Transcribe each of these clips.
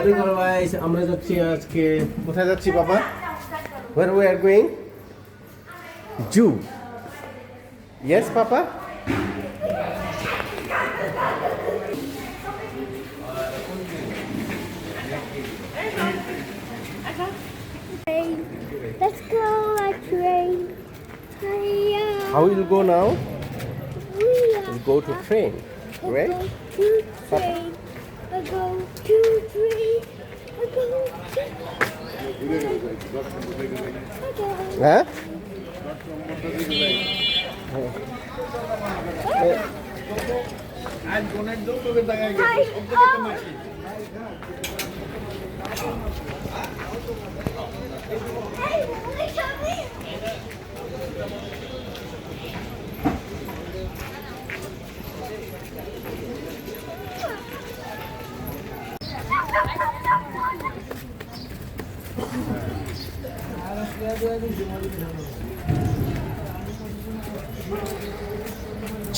Morning guys, আমরা যাচ্ছি আজকে কোথায় যাচ্ছি বাবা? Where we are going? Zoo. Yes, Papa? Let's go a train. How will you go now? We'll go to train, right? To train. I go to train. I go to Huh?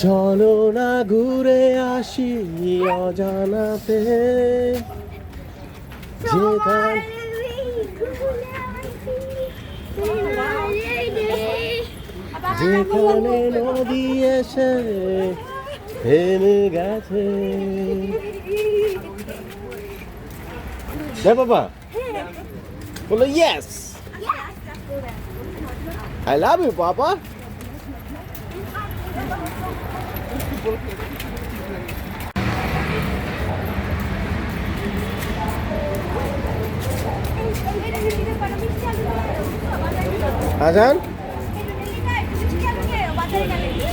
চলো না ঘুরে আসি অজানাতে, যেখানে নদী এসে থেমে গেছে। বাবা বলো ইয়েস, আই লাভ ইউ বাবা। আজান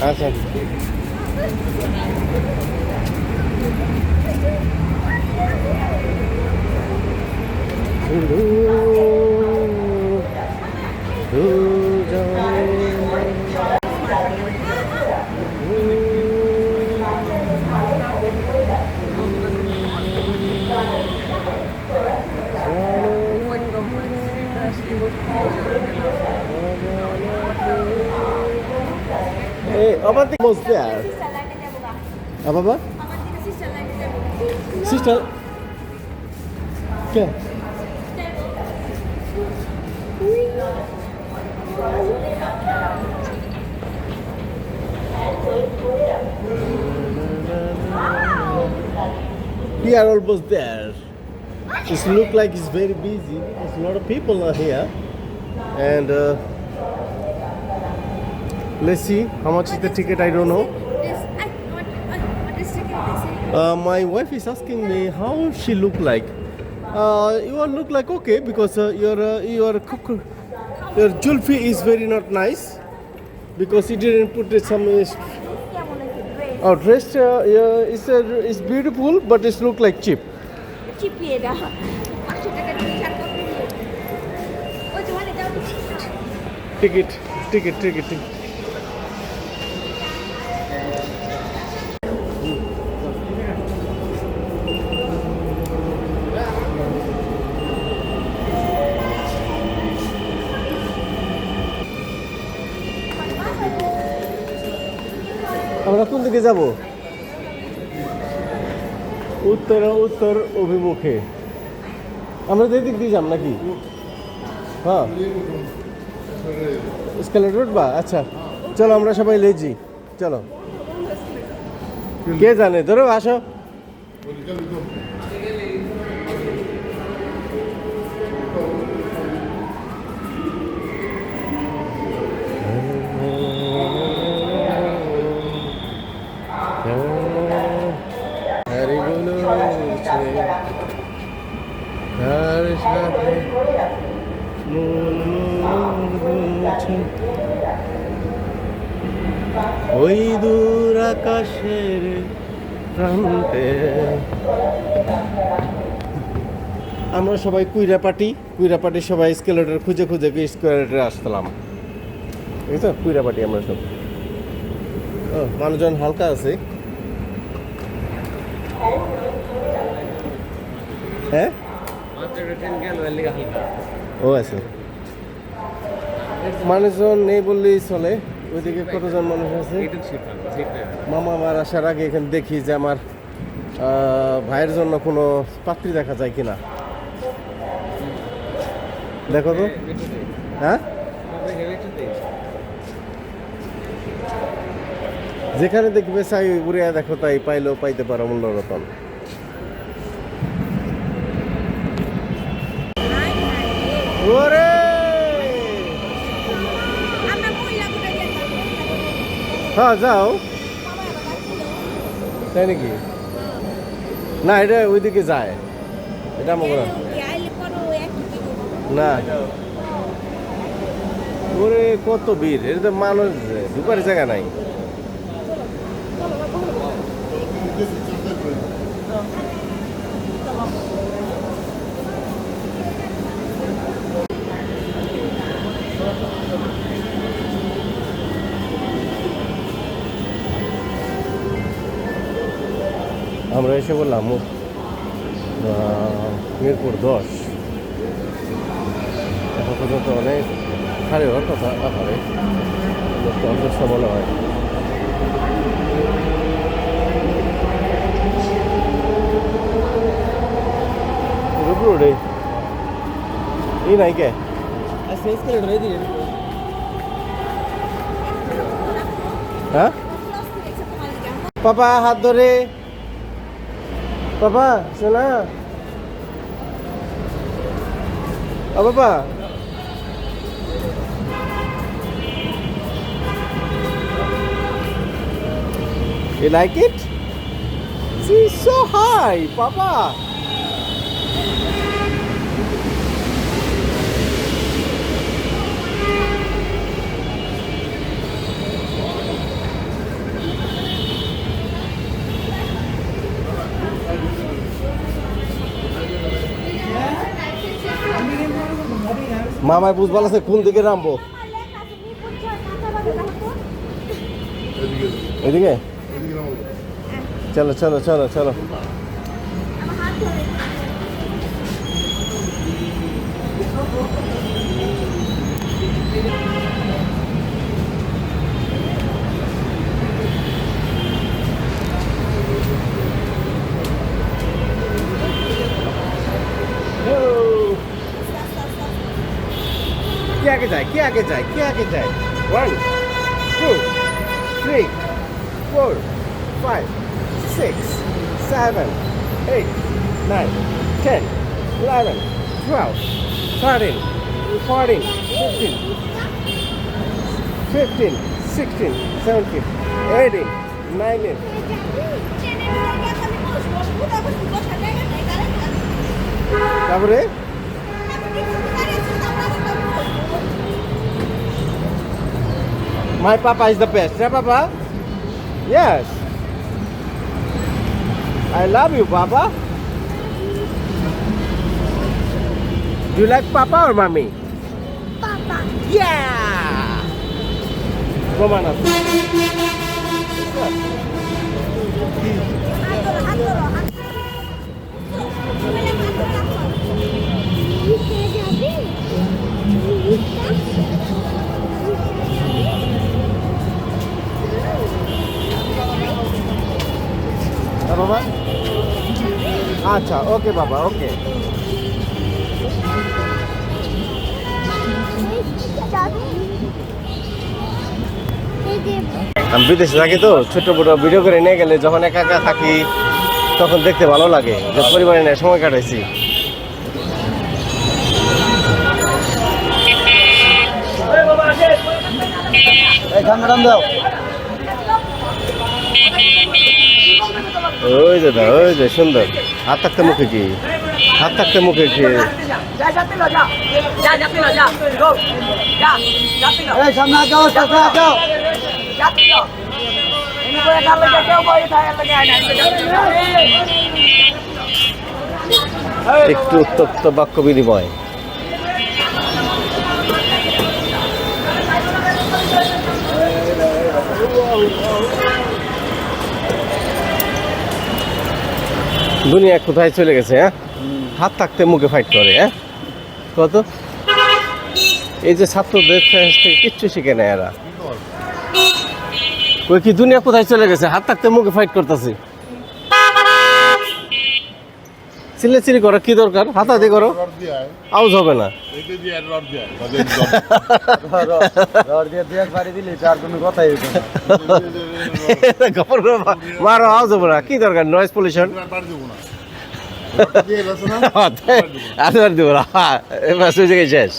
আচ্ছা, Hey, Avanti was there. Baba? Sister? क्या? We are almost there. It looks like it's very busy. There's a lot of people are here, and let's see how much is the ticket. I don't know. My wife is asking me how she look like. You all look like okay because your julfi is very not nice because he didn't put some. Oh, dress is beautiful, but it look like cheap. Ticket. আমরা কোন দিকে যাব? উত্তর অভিমুখে। আমরা এই দিক দিয়ে যাব নাকি? হ্যাঁ, স্কেলেটর রোড বা আচ্ছা, চলো আমরা সবাই লেজি, চলো। কে জানে, ধরো আসো। ওই দূর আকাশের প্রান্তে আমরা সবাই কুইরাপাটি সবাই স্কেলেটর খুঁজে স্কেলেটরে আসলাম। এই তো কুইরাপাটি আমরা সব। মানুষজন হালকা আছে। হ্যাঁ, ও আছে, মানুষজন নেই বললেই চলে। ওইদিকে কতজন মানুষ আছে। মামা আমার আসার আগে এখানে দেখি যে আমার ভাইয়ের জন্য কোনো পাত্রী দেখা যায় কিনা। দেখো তো হ্যাঁ যেখানে দেখবে চাই ঘুরে দেখো তাই পাইলেও পাইতে পারো মূল্য রতন। ওরে হ্যাঁ যাও তাই নাকি? না এটা ওইদিকে যায়, এটা আমার না। ওরে কত ভিড়, এটা তো মানুষ ঢুকার জায়গা নাই। আমরা এসে বললাম মিরপুর 10 এখন পর্যন্ত অনেক খালি হওয়ার কথা আকারে অসুস্থ মনে হয়। রুবরুড়ে এই নাই কে হ্যাঁ পাপা হাত ধরে পাপা শোনা ও পাপা You like it? See, so high, Papa. মামায় বুঝবার আছে কোন দিকে নামবো, এদিকে চলো চলো চলো চলো। কে আগে যায়, কে আগে যায়, কে আগে যায়? 1 2 3 4 5 6 7 8 9 10 11 12 13 14 15 15 16 17 18 19 তারপরে My papa is the best, right, Papa? Yes. I love you, Papa. Do you like Papa or Mommy? Papa. Yeah. Romana. Baba? আচ্ছা ওকে বাবা ওকে। আমি বিদেশে থাকি তো ছোট বড় ভিডিও করে নিয়ে গেলে যখন একা একা থাকি তখন দেখতে ভালো লাগে যে পরিবারে নিয়ে সময় কাটাইছি। ওই যে দা ওই যে সুন্দর হাত থাকতে মুখে কি, হাত থাকতে মুখে কি একটু উত্তপ্ত বাক্য বিনিময়। দুনিয়া কোথায় চলে গেছে, হ্যাঁ? হাত থাকতে মুখে ফাইট করে, হ্যাঁ? কত এই যে ছাত্রদের থেকে কিচ্ছু শিখে নেয় এরা। ওই কি দুনিয়া কোথায় চলে গেছে, হাত থাকতে মুখে ফাইট করতেছে। চিল্লাচিল্লি করো কি দরকার? হাতাহাতি করো, আউজ হবে না। মারো, আউজ হবে না, কি দরকার? নয়েজ পলিউশন আর দিব না, এবার সুযোগে শেষ।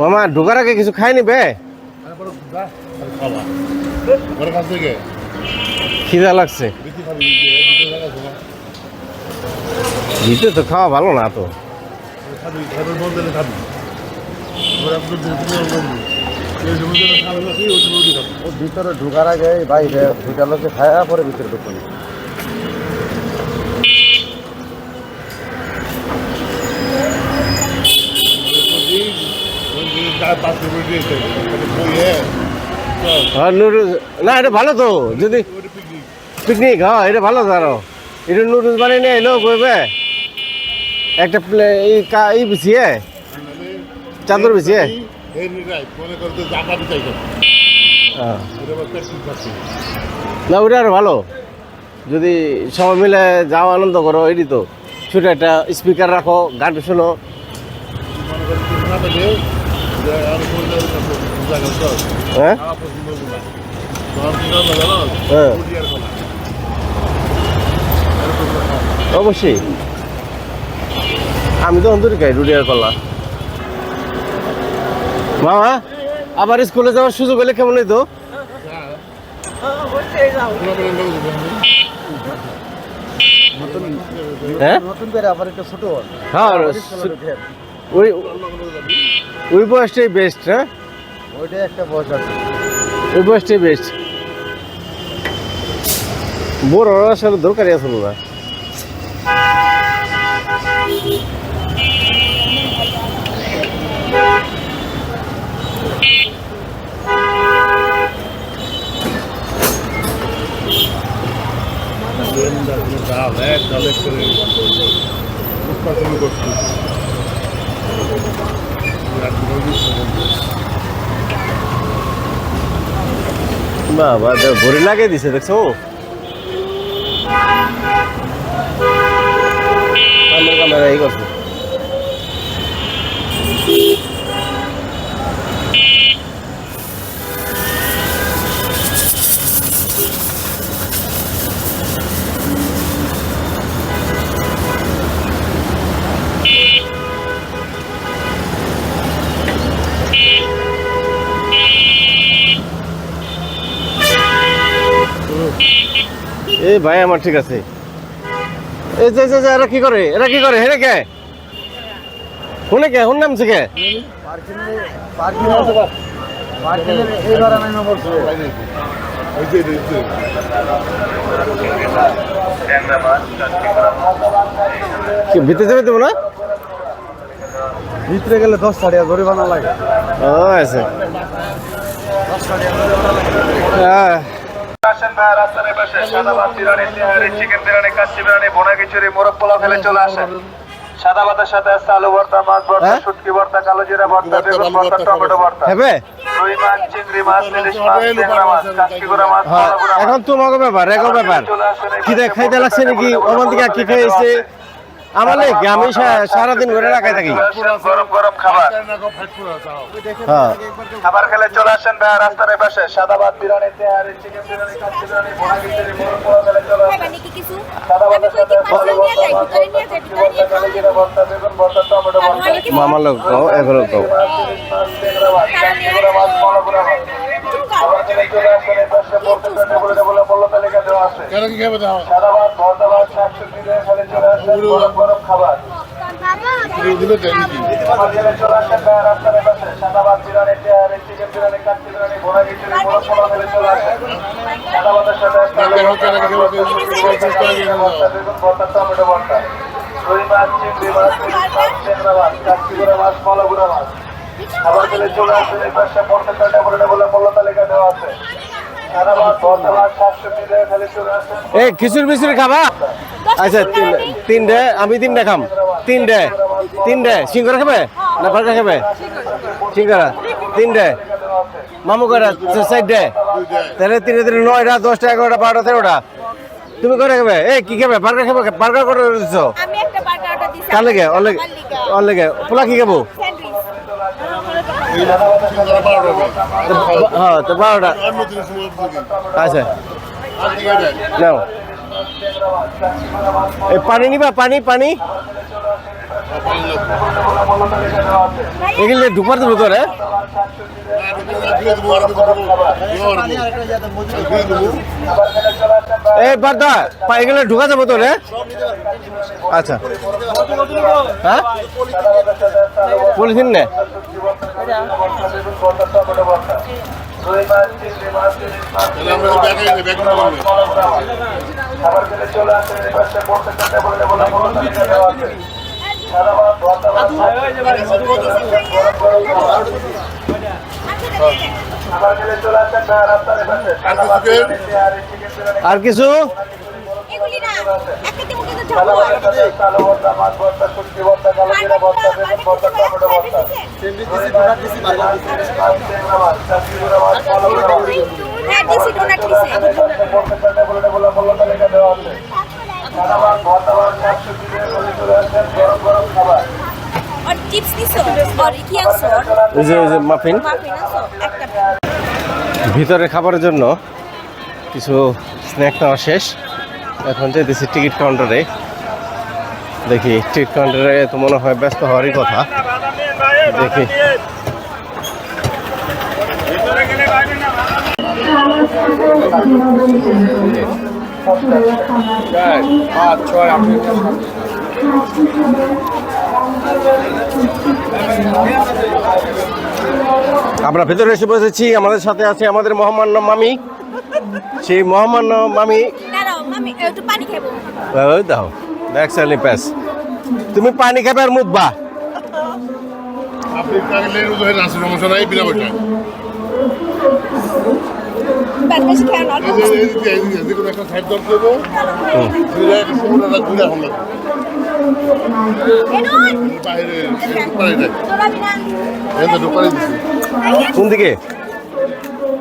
মামা ঢোকার আগে কিছু খাই নিবে? খিদা লাগছে, ভিতরে তো খাওয়া ভালো না তো। ভিতরে ঢোকার আগে বাইরে দুইটা লোকে খায়া পরে ভিতরে ঢুকুন। না এটা ভালো তো, যদি পিকনিক হ্যাঁ এটা ভালো তো। আরো এটা নুডলস বানিয়ে নিয়ে এলো বইবে একটা এই বিছিয়ে চাদর বিছিয়ে। না ওটা আরো ভালো, যদি সবাই মিলে যাও আনন্দ করো। এটি তো ছোটো একটা স্পিকার রাখো, গান শোনো। হ্যাঁ অবশ্যই, আমি তো অন্তরি খাই রুটি আর কলা। মামা আবার স্কুলে যাওয়ার সুযোগ হলে কেমন হইতো? হ্যাঁ নতুন করে আবার একটা ছোট হ্যাঁ ওই ওই বয়সটাই বেস্ট। হ্যাঁ ওইটাই একটা বয়স আছে, ওই বয়সটাই বেস্ট। বড় আসলে দরকারই আছে না। বাবা ভরি লাগিয়ে দিছে দেখছো। ক্যামেরা এই করছে। এই ভাই আমার ঠিক আছে। এই যে এরা কি করে, এরা কি করে? হেরে কে শুনে কে শুন নামছে কে? ভিতরে যাবে দেবো না, ভিতরে গেলে 10 টাকা জরিমানা লাগে। ও আছে হ্যাঁ। আসেন ভাই রাস্তার পাশে সাদাবাদ বিরিয়ানি, তেহারি, চিকেন বিরিয়ানি, কাচ্চি বিরিয়ানি, ভুনা খিচুড়ি, মোরগ পোলাও খেলে চলে আসেন। সাদা ভাতের সাথে আছে আলু ভর্তা, মাছ ভর্তা, শুটকি ভর্তা, কালো জিরা ভর্তা, বেগুন ভর্তা, টমেটো ভর্তা, হবে রুই মাছ, চিংড়ি মাছ, ইলিশ মাছ, ট্যাংরা মাছ, কাঁচকিগোড়া মাছ, মালাগুড়া মাছ। এখন তোমাকে ব্যাপার রেগো ব্যাপার কি খাইতে লাগছে নাকি ওখান থেকে কি খাইছে আমার লেগে? আমি সারাদিন ঘরে রাখাই থাকি। গরম গরম খাবার হ্যাঁ খাবার খেলে চলে আসেন ভাই রাস্তার পাশে সাদাবাদ বিরিয়ানি, তেহারি, চিকেন বিরিয়ানি, কাচ্চি বিরিয়ানি, ভুনা খিচুড়ি, মোরগ পোলাও খেলে চলে আসেন। সাদা ভাতের সাথে আলু ভর্তা, মাছ ভর্তা, শুটকি ভর্তা, কালো জিরা ভর্তা, বেগুন ভর্তা, টমেটো ভর্তা, মামার লোক কও এগুলো কও। ইলিশ মাছ, ট্যাংরা মাছ, কাঁচকিগোড়া মাছ, মালাগুড়া মাছ। খাবার খেলে চলে আসেন এই পাশে বলে মূল্য তালিকা দেওয়া আছে। সাদা ভাত, ভর্তা ভাত, শাকসবজি দিয়ে খেলে চলে আসেন। গরম গরম খাবার আমাদের চলে আসেন ভাইয়া রাস্তার পাশে সাদাবাদ বিরিয়ানি তেহারি চিকেন বিরিয়ানি কাচ্চি বিরিয়ানি ভোনা খিচুড়ি বড় পোলাও খেলে চলে আসেন সাদাবাদের সাথে ভর্তা টমেটো ভর্তা রুই মাছ চিংড়ি মাছ ট্যাংরা মাছ কাচ্চিগুড়া মাছ মলাগুড়া মাছ খাবার খেলে চলে আসেন এই পাশে প্রত্যেকটা টেবলে বলে মূল্য তালিকা দেওয়া আছে সাদাবাদ ভর্তা মাছ 700 টাকা খেলে চলে আসেন এই খিচুড়ি খাবা আচ্ছা তিনটে আমি তিনটে খাম তিনটে সিঙ্গারা খাবে না বার্গার খাবে সিঙ্গারা তিনটে মামু কয়টা চারটে তাহলে তিনটে 9টা 10টা 11টা 12টা 13টা তুমি কয়টা খাবে এই কি খাবে বার্গার খাবে বার্গার করে দিচ্ছ আমি একটা বার্গার অর্ডার দিছি কার লেগে ওর লেগে পোলা কি খাবো হ্যাঁ তো 12টা আচ্ছা নাও এই পানি নিবা পানি এগুলো ঢুকবার দেবো তোরে এই বারদা এগুলো ঢুকা যাবো তোরে আচ্ছা হ্যাঁ পলিথিন নে খাবার খেলে চলে আসেন এই পাশে প্রত্যেকটা টেবলে বলে মূল্য তালিকা দেওয়া আছে সাদাবাদ ভর্তা মাছ খাবার খেলে চলে আসেন ভাইয়া রাস্তার পাশে সাদাবাদ বিরিয়ানি তেহারি চিকেন বিরিয়ানি আর কিছু এগুলি না একটা টিমু কিন্তু ঝাল সাদাবাদের সাথে কালো ভর্তা মাছ ভর্তা শুটকি ভর্তা কালো জিরা ভর্তা বেগুন ভর্তা টমেটো ভর্তা ট্যাংরা মাছ কাচ্চিগুড়া মাছ মলাগুড়া মাছ হ্যাঁ দিছি ডোনাট দিছি প্রত্যেকটা টেবলে বলে মূল্য তালিকা দেওয়া আছে সাদাবাদ ভর্তা মাছ 700 টাকা করে চলে আসেন গরম খাবার আর চিপস দিছো আর কি আনছো এই যে মাফিন মাফিন আনছো একটা ভিতরে খাবারের জন্য কিছু স্ন্যাক নেওয়া শেষ এখন যেতেছি টিকিট কাউন্টারে দেখি টিকিট কাউন্টারে তো মনে হয় ব্যস্ত হওয়ারই কথা দেখি আমরা ভেতরে এসে বসেছি আমাদের সাথে আছে আমাদের মহামান্য মামি সেই মহামান্য মামি দাঁড়াও মামি একটু পানি খাবো ওই দাও দেখছেন প্যাস তুমি পানি খাবে আর মুদবা আপনি থাকলে রাস্তা সমস্যা নাই বিনা পয়সা বাদ বেশি খেয়ে না এই কোনো একটা সাইড দর দেবো ঘুরে ঘুরে হামলা এনুন বাইরে পারে যায় তোরাবি না এত ঢোকারে দিছি কোন দিকে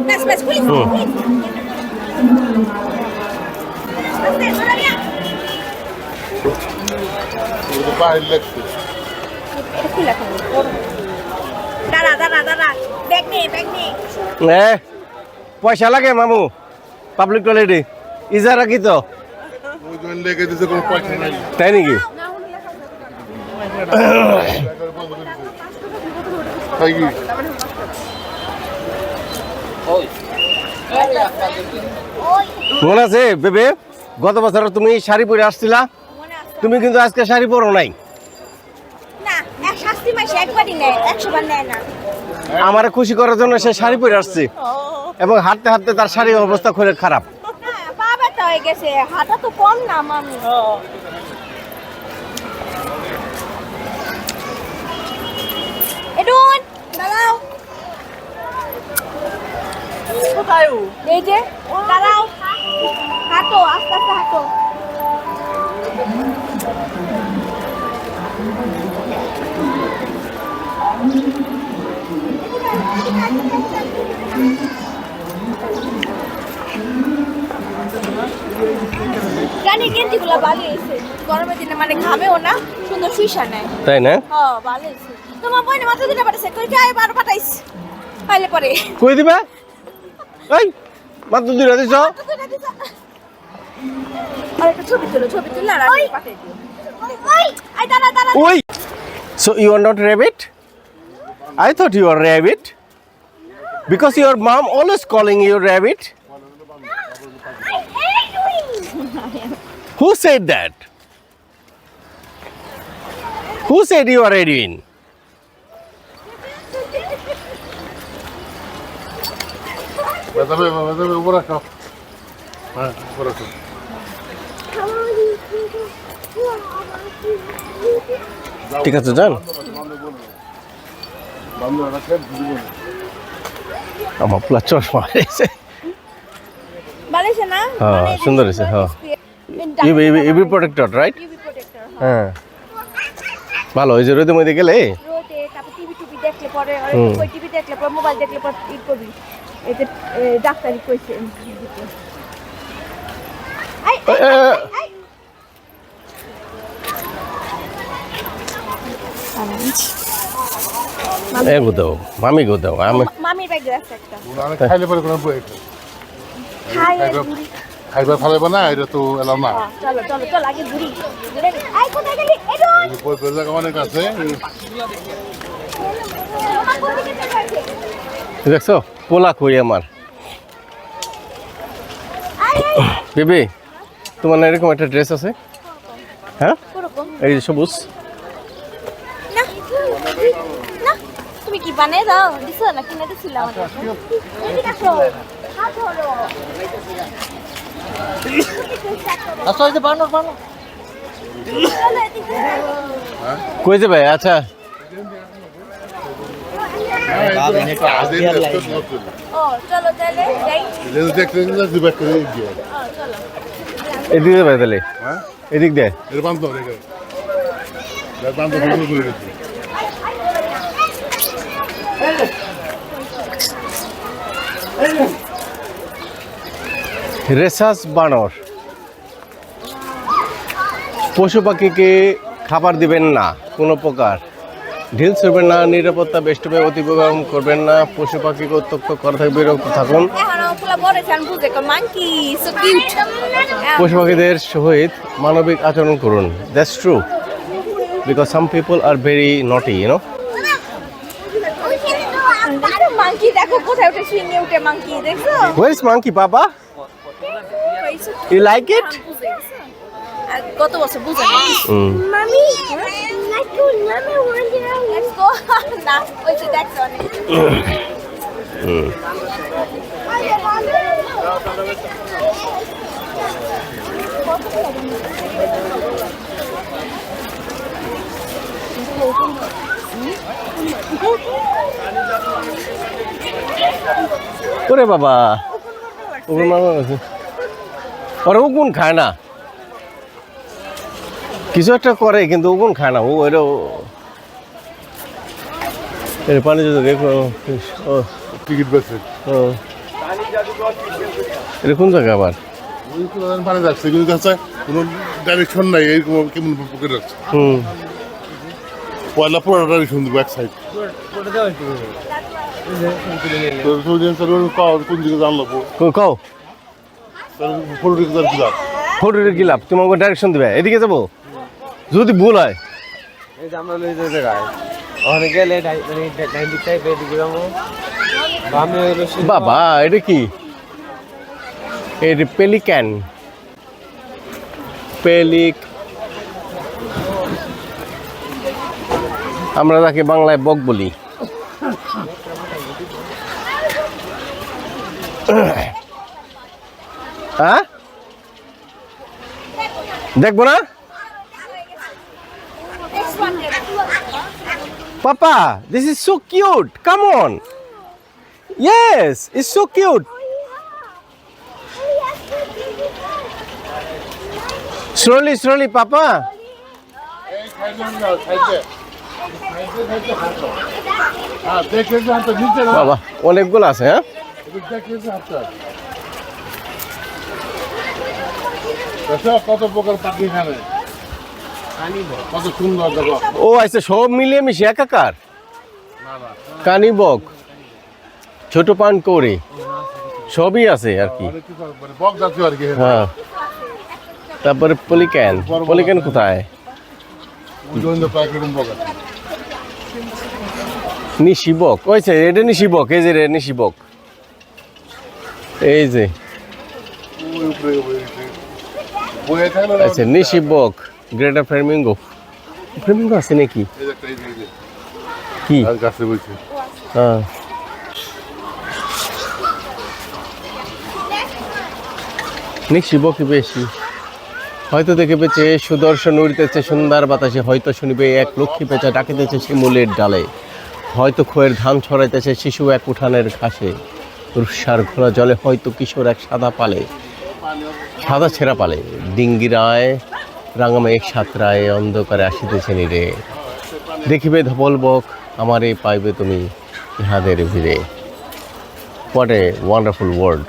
বাস বাস পুলিশ আস্তে তোরাবি না ওদের বাইরে লাগছে খুলে দাঁড়া ব্যাগ নে পয়সা লাগে মামু পাবলিক টয়লেটে ইজারা কি তো ওই জন্য লেগে দিতে কোনো পয়সা নাই তাই নাকি তাই কি মনে আছে বেবে গত বছর তুমি শাড়ি পরে আসছিলা মনে আছে তুমি কিন্তু আজকে শাড়ি পরো নাই না এক শাস্তি মাসে একবারই নেয় 100 বার নেয় না আমার খুশি করার জন্য সে শাড়ি পরে আসছে এবং হাঁটতে হাঁটতে তার শাড়ির অবস্থা খুব খারাপ হ্যাঁ পা ব্যথা হয়ে গেছে হাঁটা তো কম না মামি এডুন দাঁড়াও কোথায় এই যে দাঁড়াও হাঁটো আস্তে আস্তে হাঁটো জানি গেঞ্জিগুলো ভালো হয়েছে গরমের দিনে মানে ঘামেও না সুন্দর শুইসা নেয় তাই না হ্যাঁ ভালো হয়েছে তোমার বোন মাত্র দিতে পাঠাইছে কই যাই বার পাঠাইছ পাইলে পরে কই দিবা এই মাত্র দুইটা দিছ আর একটা ছবি তুলে আর আমি পাঠাই দিও ওই আই দাঁড়া ওই so you are not rabbit I thought you are rabbit because your mom always calling you rabbit who said that Who said you are Edwin? ব্যথাবে উপর রাখো হ্যাঁ উপর রাখো ঠিক আছে যান। বান্ধব রাখেন জীবন আমার পুরা চশমা হয়েছে। ভালো হয়েছে না? হ্যাঁ, মানে সুন্দর হয়েছে, হ্যাঁ। UV protector right? UV protector, হ্যাঁ ভালো, ওই যে রোদের মধ্যে গেলে রোদে তারপর টিভি দেখলে পরে হুম। ওই টিভি দেখলে পরে মোবাইল দেখলে পরে ই করবি এতে ডাক্তারি কইছে আই আই এ গোদাও মামি গোদাও আমি মামির ব্যাগ আছে একটা ওরা খাইলে পরে কোনো বই খাই খাইবার ফালাইবা না এটা তো এলাম না চলো চলো চলো আগে ঘুরি আই কোথায় গেলি এডো বই বই জায়গা অনেক আছে দেখছো পোলা কই আমার বেবি, তোমার না এরকম একটা ড্রেস আছে? হ্যাঁ কোরকম এই যে সবুজ। না না তুমি কি বানিয়ে দাও দিছো না কিনে দিছিলাম এদিকে আসো হাত ধরো আচ্ছা এই যে বানর বানর চলো এদিকে কই যাবে? আচ্ছা ও চলো তাহলে যাই দেখতে দিবে করে দিয়ে চলো এদিকে যাবে তাহলে? হ্যাঁ এদিক দে। এর বান্ধব রেখে বান্ধব শুরু করে গেছে রেসাস বানর। পশু পাখিকে খাবার দিবেন না কোনো প্রকার, ঢিল ছুড়বেন না, নিরাপত্তা বেষ্টনে অতিক্রম করবেন না, পশু পাখিকে উত্তক্ত করা থাকবে বিরক্ত থাকুন, এখনো ফুলা বড় চান বুঝে মাঙ্কি সো কিউট পশু পাখিদের সহিত মানবিক আচরণ করুন। That's true because some people are very naughty, you know. Monkey দেখো কোথায় উঠে শুয়ে উঠে মাঙ্কি দেখছো where is monkey papa? You like it? কত বছর বুঝে মামি লেটস গো না ওই যে দেখছো অনেক ওরে বাবা, ওগুলো মামা আছে। ওরা উগুন খায় না, কিছু একটা করে কিন্তু উগুন খায় না। ও এর পানি যদি দেখো ও টিকিট বেছে ও এটা কোন জায়গা আবার? ওই তো পানি যাচ্ছে কিন্তু কাছে কোনো ডাইরেকশন নাই এইরকম কেমন পকেট রাখছে হুম পয়লা পুরো ডাইরেকশন দিব এক সাইড তোর সুইডেন স্যার কোন দিকে জানলো কও ফটো দিকে যার কিলাম ফটোর কি লাভ? তুমি আমাকে ডাইরেকশন দিবে, এদিকে যাবো যদি ভুল হয়। এই যে আমরা লই যেতে গায় ওখানে গেলে ডাইন দিক টাইপে এদিকে যাবো বামে হইলো বাবা এটা কি? এটা পেলিক্যান, আমরা তাকে বাংলায় বক বলি। হ্যাঁ দেখবো না পাপা? This is so cute, come on. Yes, it's so cute. Slowly, slowly, Papa. বাবা অনেকগুলো আছে। হ্যাঁ কত প্রকার পাখি এখানে কত সুন্দর দেখো ও আচ্ছা, সব মিলিয়ে মিশে একাকার। কানিবক, ছোট পান কৌড়ি সবই আছে আর কি। মানে বক জাতীয় আর কি হ্যাঁ তারপরে পলিক্যান, পলিক্যান কোথায়? নিশিবক, ওইছে এটা নিশিবক, এই যে রে নিশিবক, এই যে আচ্ছা নিশিবক, গ্রেটার ফ্লেমিঙ্গো। ফ্লেমিঙ্গো আছে নাকি? এই যে একটা এই যে কি? আর গাছে বইছে। হ্যাঁ। নিশ্চয় বকি বেশি হয়তো দেখে পেয়েছে সুদর্শন উড়িতেছে সুন্দর বাতাসে, হয়তো শুনিবে এক লক্ষ্মী পেঁচা ডাকিতেছে শিমুলের ডালে, হয়তো খোয়ের ধান ছড়াইতেছে শিশু এক উঠানের ঘাসে, রুষার ঘোলা জলে হয়তো কিশোর এক সাদা ছেঁড়া পালে, ডিঙ্গিরায় রাঙামেঘ সাঁতরায় অন্ধকারে আসিতেছে নিরে, দেখিবে ধবল বক আমারে পাইবে তুমি ইহাদের ভিড়ে। What a wonderful world.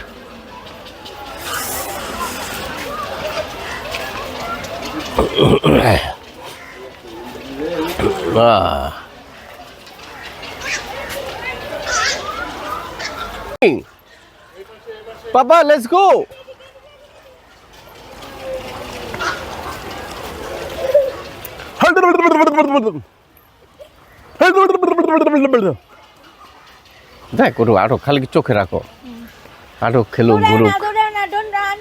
Papa, let's go. দেখ ওর আটক খালি চোখে রাখো, আটক খেলুক ঘুরুক, Don't run.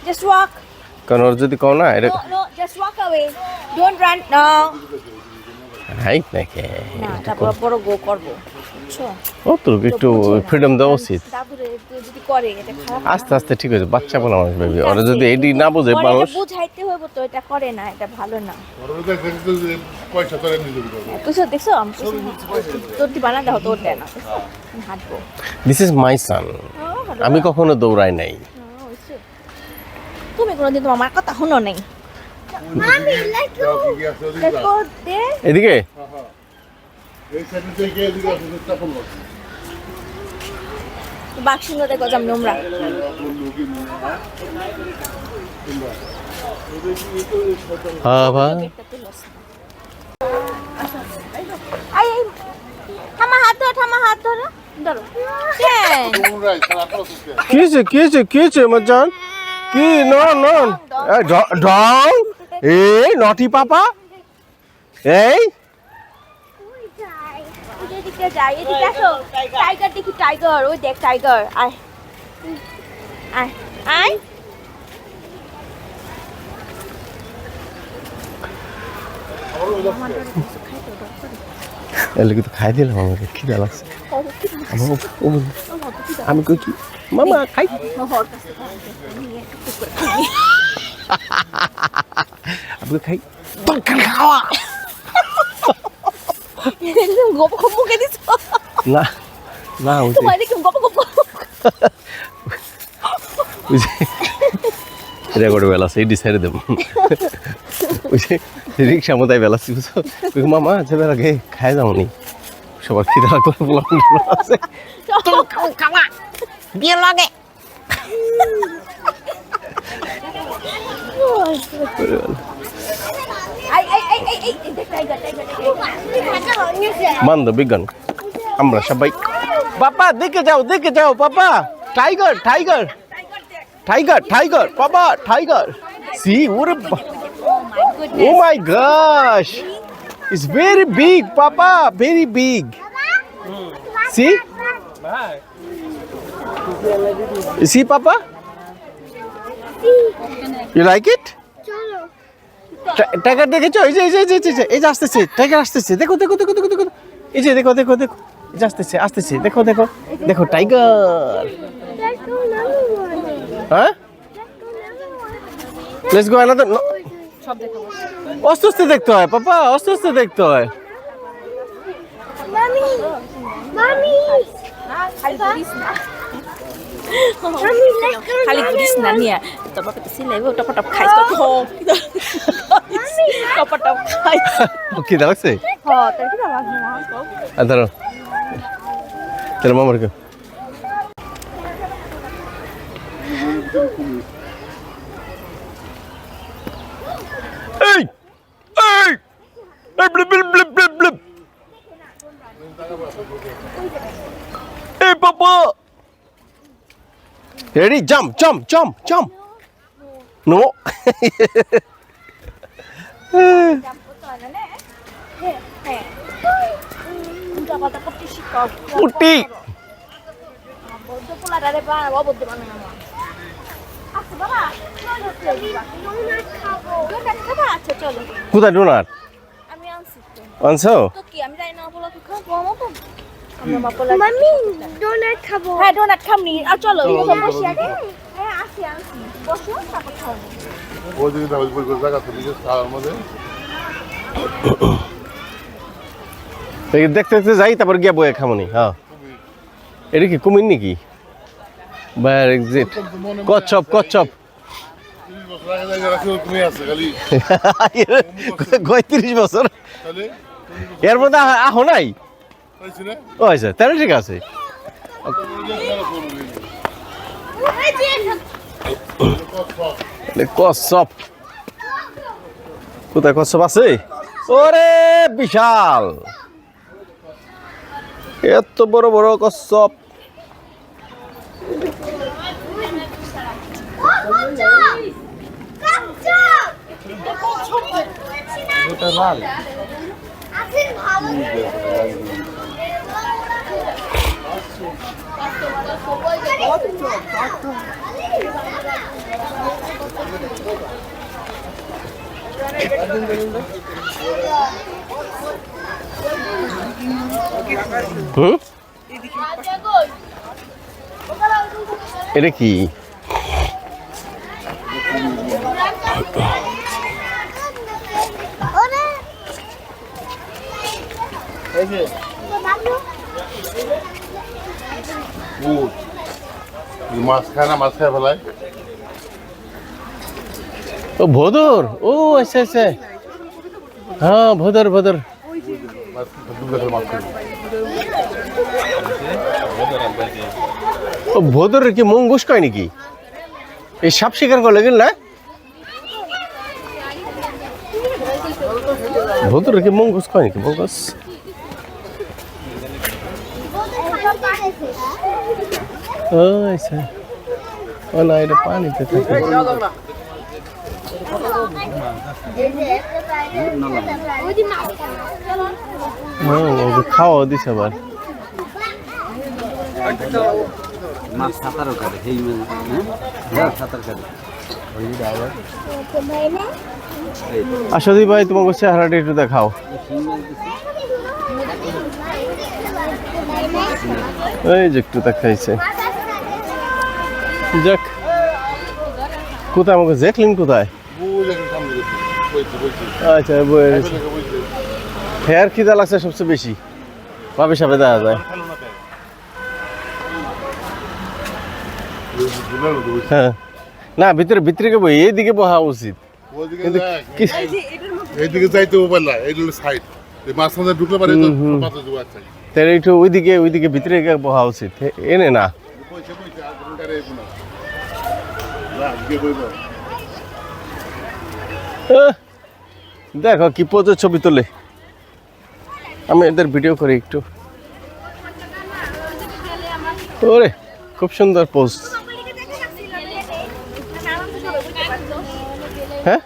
Just walk. কারণ ওর যদি কও না এটা No, just walk away. Don't run. No. Height নাকি না, তারপর বড় গো করবো। বুঝছো? ও তো একটু ফ্রিডম দেওয়া উচিত। তারপরে যদি করে এটা খারাপ। আস্তে আস্তে ঠিক আছে, বাচ্চা বলা মানুষ ভাবি, ওরা যদি এডি না বোঝে ওরা মানুষ। এটা বুঝাইতে হইব তো, এটা করে না, এটা ভালো না। ওরা দেখতে যে পয়সা তোরে নিয়ে যাবে। তুই দেখছো আমি তোর দি বানা দাও, তোর দেয় না হাঁটবো। দিস ইজ মাই সান। আমি কখনো দৌড়াই নাই। তুমি কোনোদিন তোমার মার কথা শুনো নাই। মামি লেটস গো, লেটস গো দে। এদিকে এই সাইড থেকে এদিকে আসলে চাপল বসে। বাক্সিং দেখো জাম নোংরা। বাবা আই থামা হাত ধরো ধরো। হ্যাঁ তোমরা সারা প্রসেস কি হয়েছে মজান? কি নন ডং এই নটি পাপা এই এদিকে যাই, এদিকে আসো। টাইগার দেখি, টাইগার ওই দেখ, টাইগার আয় আয় আয়। এলে কিন্তু খাই দিলাম, আমাকে খিদা লাগছে। আমি কই কি মামা খাই, আমি খাই তোর খাওয়া গপ গপ মুখে দিছ না না ওই তোমার দেখি গপ গপ। রেকর্ড বেলা সেই ডিসাইড দেব ওই যে রিক্সা মতাই বেলা বুঝছো, মামা যে বেলা গে খাই যাও নি সবার খিদা লাগলো আছে খাওয়া বিয়ে লাগে। আই আই আই আই এই দেখ টাইগার টাইগার। মানদ বিজ্ঞান আমরা সবাই। পাপা দেখে যাও পাপা, টাইগার টাইগার টাইগার টাইগার পাপা টাইগার। সি ওরে oh my gosh, it's very big papa, very big. See see papa, you like it? Tiger দেখেছো? এই যে আসতেছে, টাইগার আসতেছে, দেখো এই যে দেখো এই যে আসতেছে দেখো টাইগার। হ্যাঁ লেটস গো অ্যানাদার। আস্তে দেখতে হয় পাপা, আস্তে দেখতে হয়। মামি মামি খালি ঘুরিস না নিয়ে তোর বাবা তো সিলাইব টপটপ খাইস তো টপটপ খাইস। কি লাগছে? হ্যাঁ তোর কি লাগছে না? ধরো তেল মামার কে এই ব্লিপ ব্লিপ ব্লিপ ব্লিপ ব্লিপ। এই পাপা ready, jump no puti কোথায় ডোনাট? আনছো তো কি আমি জানি না পোলা কি খাবো মতো আমরা পোলা মাম্মি ডোনাট খাবো হ্যাঁ ডোনাট খামনি আর চলো এখানে বসি আগে হ্যাঁ আসি বসো তারপর খাবো ওই দিকে যাবে বই করে জায়গা থেকে খাওয়ার মধ্যে দেখতে দেখতে যাই তারপর গিয়া বয়ে খামনি হ্যাঁ এটা কি কুমির নাকি বায়ার এক্সিট কচ্ছপ কচ্ছপ 30 বছর আগে জায়গা রাখি তুমি আছে খালি ৩৫ বছর তাহলে এর মধ্যে আহো নাই পাইছি না ও আচ্ছা তাহলে ঠিক আছে কচ্ছপ কোথায় কচ্ছপ আছে ওরে বিশাল এত বড় বড় কচ্ছপ এটা কি মাছ খায় না মাছ খায় ফেলায় ও ভোদর ও আচ্ছা আচ্ছা হ্যাঁ ভোদর ভোদর মাছ দুটো মাছ খায় ও ভোদর কি মঙ্গুস কয় নাকি এই সাপ শিকার করলে গেল না ভোদর কি মঙ্গুস কয় নাকি মঙ্গুস ও আচ্ছা ও না এটা পানিতে থাকে খাওয়া দিছে আবার মাছ সাঁতারও কাটে সেই সাঁতার কাটে আসদি ভাই তোমাকে চেহারাটা একটু দেখাও এই যে একটু দেখাইছে যাক কোথায় আমাকে জ্যাকলিন কোথায় আচ্ছা হেয়ার খিদা লাগছে সবচেয়ে বেশি ভাবে সাপে দেখা যায় হ্যাঁ না ভিতরে ভিতরে বই এইদিকে বহা উচিত কিন্তু এইদিকে যাইতে পারলা এই সাইড মাঝখানে ঢুকলে পারে তাহলে একটু ওইদিকে ভিতরে বহা উচিত এনে না দেখো কি পোজের ছবি তোলে আমি এদের ভিডিও করি একটু ওরে খুব সুন্দর পোজ হ্যাঁ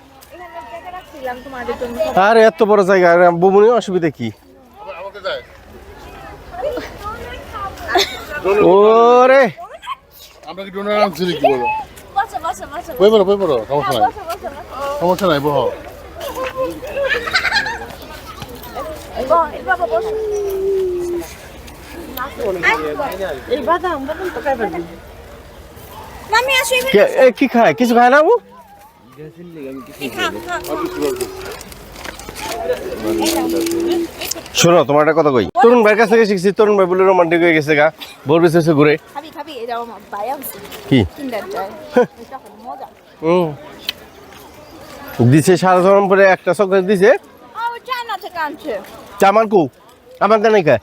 আর এত বড় জায়গা বুমনি অসুবিধা কি ওরে আমরা কি ডোনার আনছি কি বলো বই বলো সমস্যা নাই বহ কি খায় কিছু খায় না শোনো তোমার একটা কথা কই তরুণ ভাইয়ের কাছ থেকে শিখছি তরুণ ভাই বলে রোমান্টিক হয়ে গেছে গা ভোর বেঁচেছে ঘুরে কি দিছে সারা ধরন পরে একটা চকলেট দিছে চামান কু আমার কেন খায়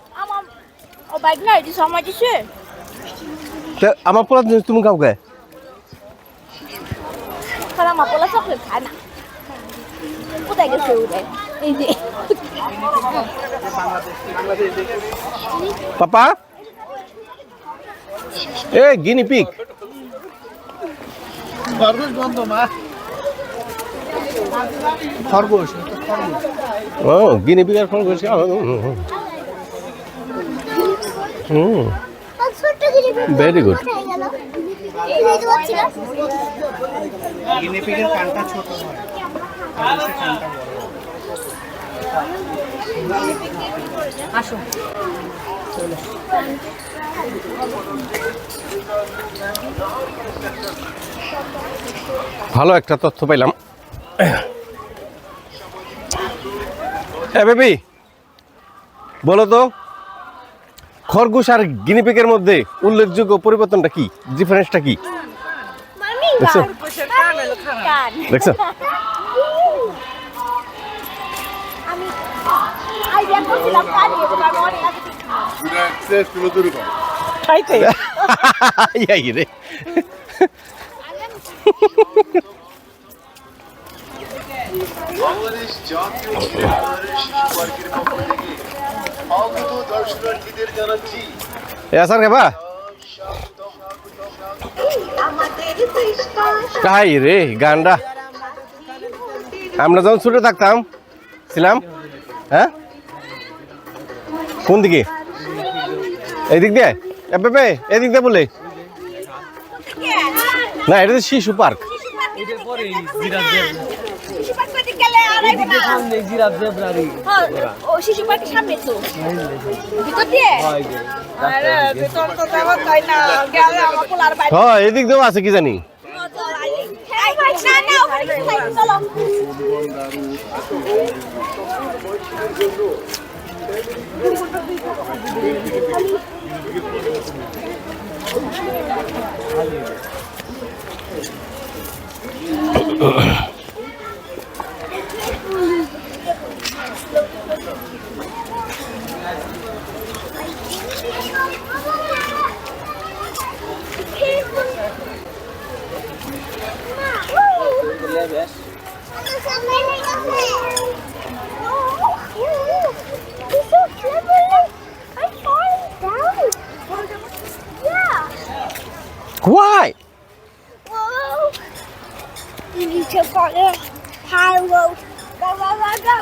আমার পোলা জিনিস তুমি কাউকে পাপা এ গিনি পিক খরগোশ ও গিনি পিক আর খরগোশ ভেরি গুড আসো ভালো একটা তথ্য পাইলাম। বেবি বলো তো, খরগোশ আর গিনিপিগের মধ্যে উল্লেখযোগ্য পরিবর্তনটা কি, ডিফারেন্সটা কি? দেখছো দেখছো? আমি আইডিয়া করছিলাম কাজ করব অনেক আগে টেস্ট হলো তৈরি কর খাইতে এই রে বাংলাদেশ জাতীয় শিশু পার্কের পক্ষ থেকে আগত দর্শনার্থীদের জানাচ্ছি এসার কেবা কাই রে গান্ডা। আমরা যখন ছোট থাকতাম ছিলাম, হ্যাঁ কোন দিকে? এদিক দিয়ে এদিক দিয়ে বলে না, এটা তো শিশু পার্ক। শিশু পার্কের সামনে তো ভিতর দিয়ে আরে ভিতর তো যাওয়া যায় না, গেলে আমার পোলার বাইরে। হ্যাঁ এদিক দিয়েও আছে কি জানি। চলো Why? Whoa! You need to follow high road. Go, go, go, go.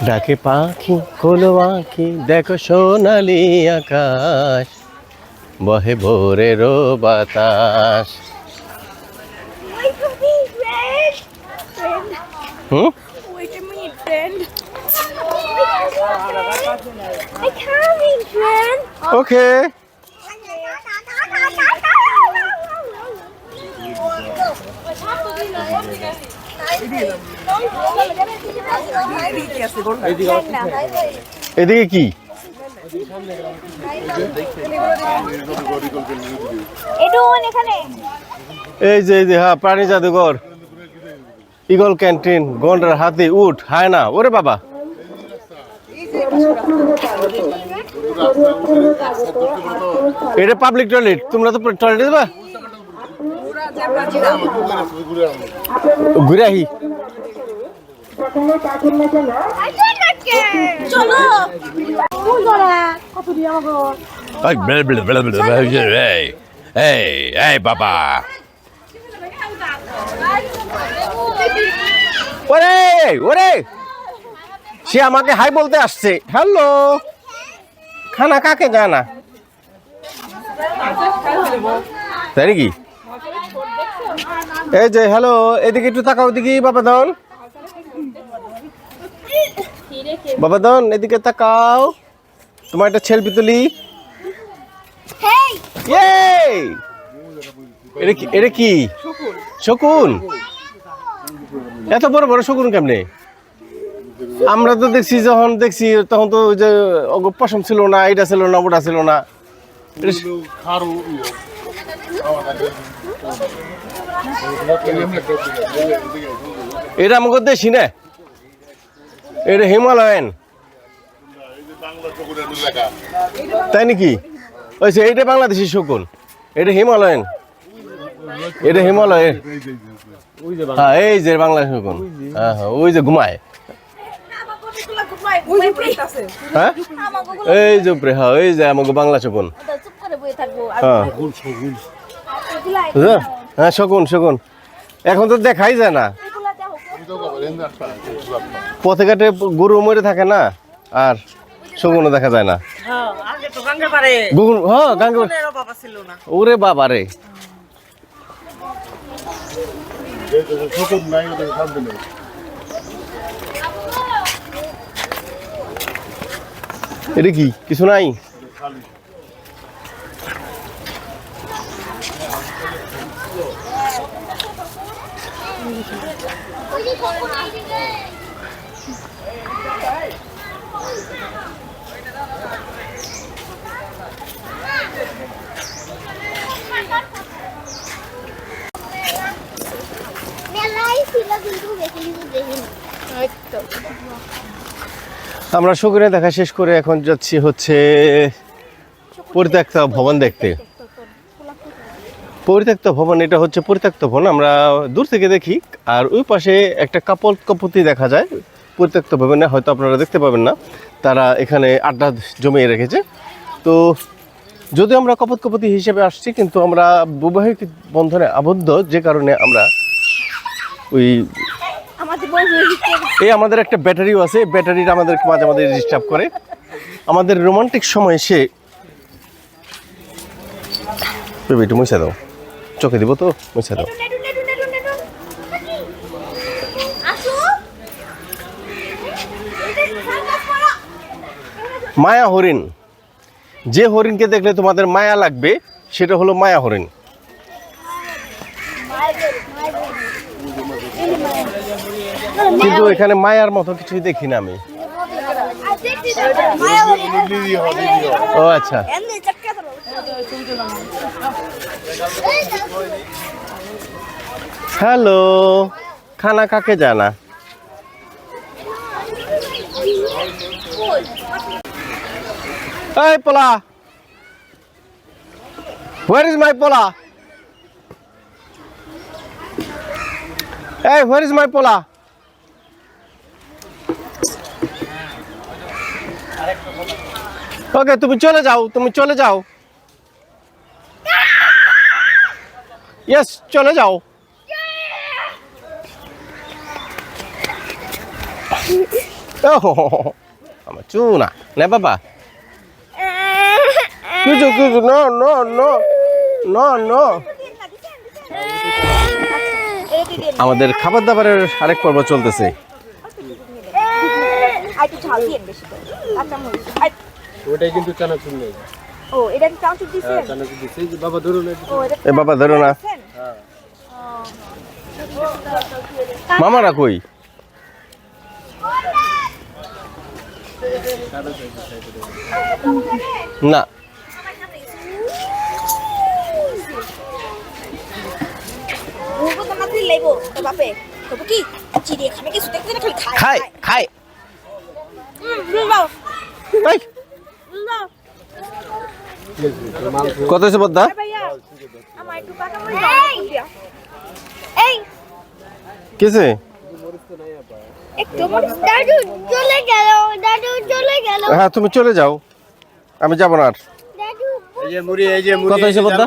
ডাকে পাখি খোলো আঁখি, দেখো সোনালি আকাশ, বহে ভোরেরও বাতাস। Wait for me, friend. Friend. Hmm Wait for me, friend. I coming, friend. ওকে এদিকে কি? এখানে এই যে হ্যাঁ প্রাণী জাদুঘর, ইগল ক্যান্টিন, গন্ডার, হাতি, উট, হায়না। ওরে বাবা, এটা পাবলিক টয়লেট। তোমরা তো টয়লেটে যাবা? ঘুরে আহি। চলো কোন ধরা কত দিয়ে আমাকে এই বাবা, ওরে ওরে, সে আমাকে হাই বলতে আসছে। হ্যালো, খানা কাকে যায় না, তাই নাকি? এই যে হ্যালো, এদিকে একটু তাকাও দেখি বাবা ধন, বাবা ধন এদিকে তাকাও, তোমার একটা সেলফি তুলি। এটা কি শকুন? এত বড় বড় শকুন কেমনে? আমরা তো দেখছি, যখন দেখছি তখন তো ওই যে পশম ছিল না, এটা ছিল না, ওটা ছিল না। এটা আমাকে দেশি না, এটা হিমালয়ান, তাই নাকি? ওই এইটা বাংলাদেশি শকুন, এটা হিমালয়ান, এটা হিমালয়ের। হ্যাঁ এই যে বাংলাদেশি শকুন, হ্যাঁ হ্যাঁ ওই যে ঘুমায়, হ্যাঁ এই যে উপরে, হ্যাঁ এই যে আমাকে বাংলা শকুন। হ্যাঁ হ্যাঁ শকুন শকুন, এখন তো দেখাই যায় না, পথে ঘাটে গরু মরে থাকে না, আর শকুনও দেখা যায় না। হ্যাঁ গাঙ্গে, ওরে বাবা রে। সুযোগ নাই ওদের শান্তি নেই এটা কি কিছু নাই? খালি আমরা শকুনে দেখা শেষ করে এখন যাচ্ছি হচ্ছে পরিত্যক্ত ভবন দেখতে। পরিত্যক্ত ভবন, এটা হচ্ছে পরিত্যক্ত ভবন, আমরা দূর থেকে দেখি। আর ওই পাশে একটা কাপতি দেখা যায় পরিত্যক্ত ভবনে, হয়তো আপনারা দেখতে পাবেন না। তারা এখানে আড্ডা জমিয়ে রেখেছে। তো যদি আমরা কাপতি হিসেবে আসছি, কিন্তু আমরা বৈবাহিক বন্ধনে আবদ্ধ, যে কারণে আমরা ওই আমাদের একটা ব্যাটারিও আছে, ব্যাটারিটা আমাদের মাঝে মাঝে ডিস্টার্ব করে। আমাদের রোমান্টিক সময় সে একটু মুছে দাও, চোখে দিব তো, মুছে দাও। মায়া হরিণ, যে হরিণকে দেখলে তোমাদের মায়া লাগবে সেটা হলো মায়া হরিণ। কিন্তু এখানে মায়ার মতো কিছুই দেখি না আমি। ও আচ্ছা, हेलो, खाना खा के जाना। Hey Pola, where is my Pola? Hey, where is my Pola? Okay, তুমি চলে যাও, তুমি চলে যাও। Yes, চলে যাও। Oh, আমার চুনা নে বাবা। কিছু no no no no no. আমাদের খাবার দাবারের আরেক পর্ব চলতেছে। ওটাই কিন্তু চানাচুর নেই। ও এটা কি চানাচুর দিছেন? হ্যাঁ চানাচুর দিছি, বাবা ধরো না। ও এটা এ বাবা ধরো না। হ্যাঁ মামারা কই? না ওগো তো মাত্রই লাইবো তো বাপে তো কি চিড়িয়াখানা কিছু দেখতে না খালি খায় খাই খাই। বাও এই, কত হয়েছে বদ্দা? ভাইয়া আমার একটু কাটা মরে যাও দিয়া এই কিসে? একটু দাদু চলে গেল, দাদু চলে গেল। হ্যাঁ তুমি চলে যাও, আমি যাব না আর। দাদু এই যে মুড়ি, এই যে মুড়ি। কত হয়েছে বদ্দা?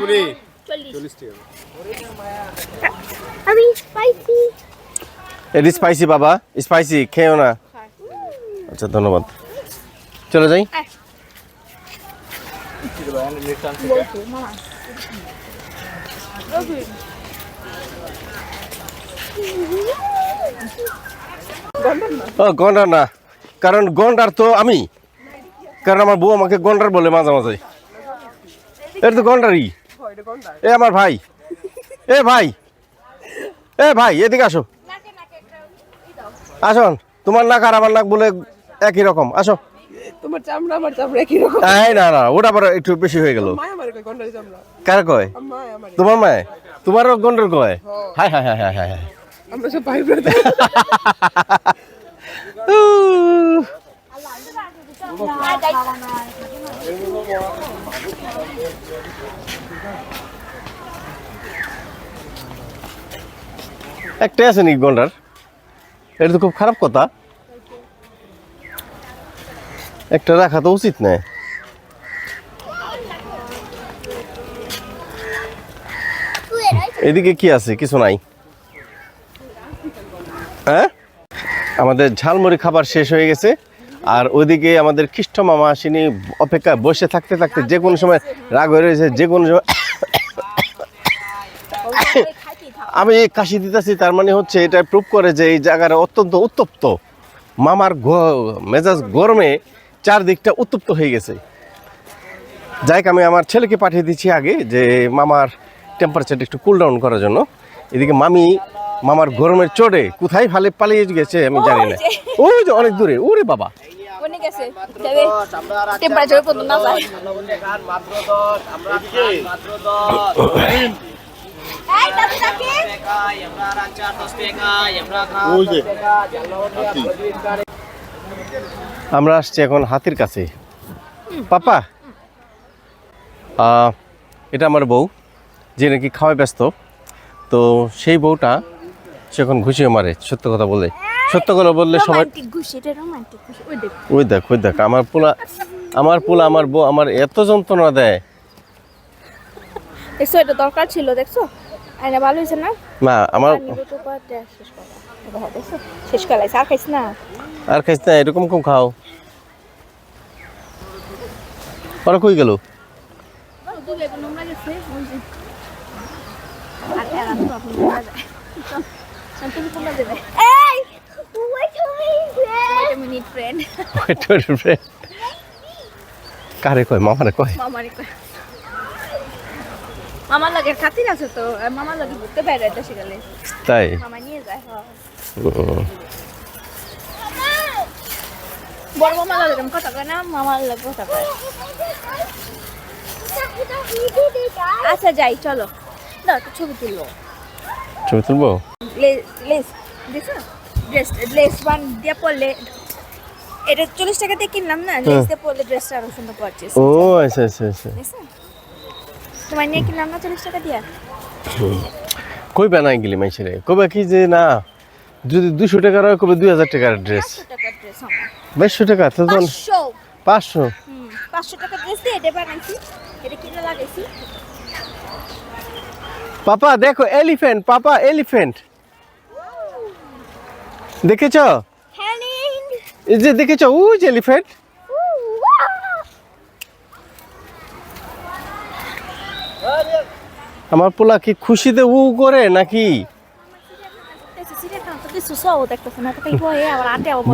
40 টাকা। আমি স্পাইসি এটি স্পাইসি বাবা, স্পাইসি খেয়েও না। আচ্ছা ধন্যবাদ, চলে যাই। ও গন্ডার না, কারণ গন্ডার তো আমি, কারণ আমার বউ আমাকে গন্ডার বলে মাঝে মাঝে। এটা তো গন্ডারই। এ আমার ভাই, এ ভাই, এ ভাই এদিকে আসো, আসুন। তোমার নাক আর আমার নাক বলে একই রকম, আসো। তোমার চামড়া আমার চামড়া একই রকম। এই না না, ওটা আবার একটু বেশি হয়ে গেল। মায় আমার কই গন্ডারি চামড়া। কার কয়? মায় আমার। তোমার মায়ে? তোমারও গন্ডার কয়? High high high high high. আমরা সব ভাই ব্রাদার। একটা আছে নাকি গন্ডার? এটা তো খুব খারাপ কথা, একটা রাখা তো উচিত না। এদিকে কি আছে? কিছু নাই। হ্যাঁ, আমাদের ঝালমুড়ি খাবার শেষ হয়ে গেছে। আর ওইদিকে আমাদের খ্রিস্ট মামা আসেনি, অপেক্ষা বসে থাকতে থাকতে যে কোনো সময় রাগ হয়ে রয়েছে, যে কোনো সময় আমি কাশি দিতেছি, তার মানে হচ্ছে এটা প্রুভ করে যে এই জায়গাটা অত্যন্ত উত্তপ্ত। মামার মেজাজ গরমে চারদিকটা উত্তপ্ত হয়ে গেছে। যাই হোক, আমি আমার ছেলেকে পাঠিয়ে দিচ্ছি আগে যে মামার টেম্পারেচারটা একটু কুল ডাউন করার জন্য। এদিকে মামার গরমের চোটে কোথায় পালিয়ে গেছে আমি জানি না। ওই যে অনেক দূরে, ওরে বাবা। কোনে গেছে যাবে টেম্পারেচার কত না যায়। এই দাদু ডাকে ওই যে আমরা আসছি এখন হাতির কাছে। পাপা, এটা আমার বউ, যে নাকি খাওয়ায় ব্যস্ত। তো সেই বউটা সে এখন ঘুষিয়ে মারে, সত্য কথা বলে। সত্য কথা বললে সবাই রোমান্টিক ঘুষি, এটা রোমান্টিক ঘুষি। ওই দেখ আমার পোলা আমার বউ আমার এত যন্ত্রণা দেয়। দেখছো এটা দরকার ছিল, দেখছো আইনা ভালো হয়েছে না? না আমার শেষ করা আর খাইছ না? আর খাইস না, এরকম কম খাও। ওরা কই গেল? কারে কয়? মামারে কয়? মামার লাগে খাতির আছে তো, মামার লাগে ঘুরতে বাইরে দেশে গেলে তাই মামা নিয়ে যায়। বড় মামা লাগে কথা কয় না, মামার লাগে কথা কয়। আচ্ছা যাই, চলো দাও একটা ছবি তুলবো। ছবি তুলবো? লেস দেখো, লেস ওয়ান দিয়ে পড়লে এটা 40 টাকা দিয়ে কিনলাম না, লেস দিয়ে পড়লে ড্রেসটা আরো সুন্দর পাচ্ছিস। ও আচ্ছা। তোমার নিয়ে কিনলাম না 40 টাকা দিয়া। কই বানাই গেলি মাইছেরে? কবে কি যে না, যদি 200 টাকার হয় কবে 2000 টাকার ড্রেস। 500 টাকার ড্রেস আমার। 500 টাকা তো 500 500 টাকার ড্রেস দিয়ে এটা বানাইছি, এটা কিনে লাগাইছি। পাপা দেখো এলিফ্যান্ট, পাপা এলিফ্যান্ট দেখেছো? এই যে দেখেছো, ওই যে এলিফ্যান্ট। আমার পোলা কি খুশিতে উ করে নাকি?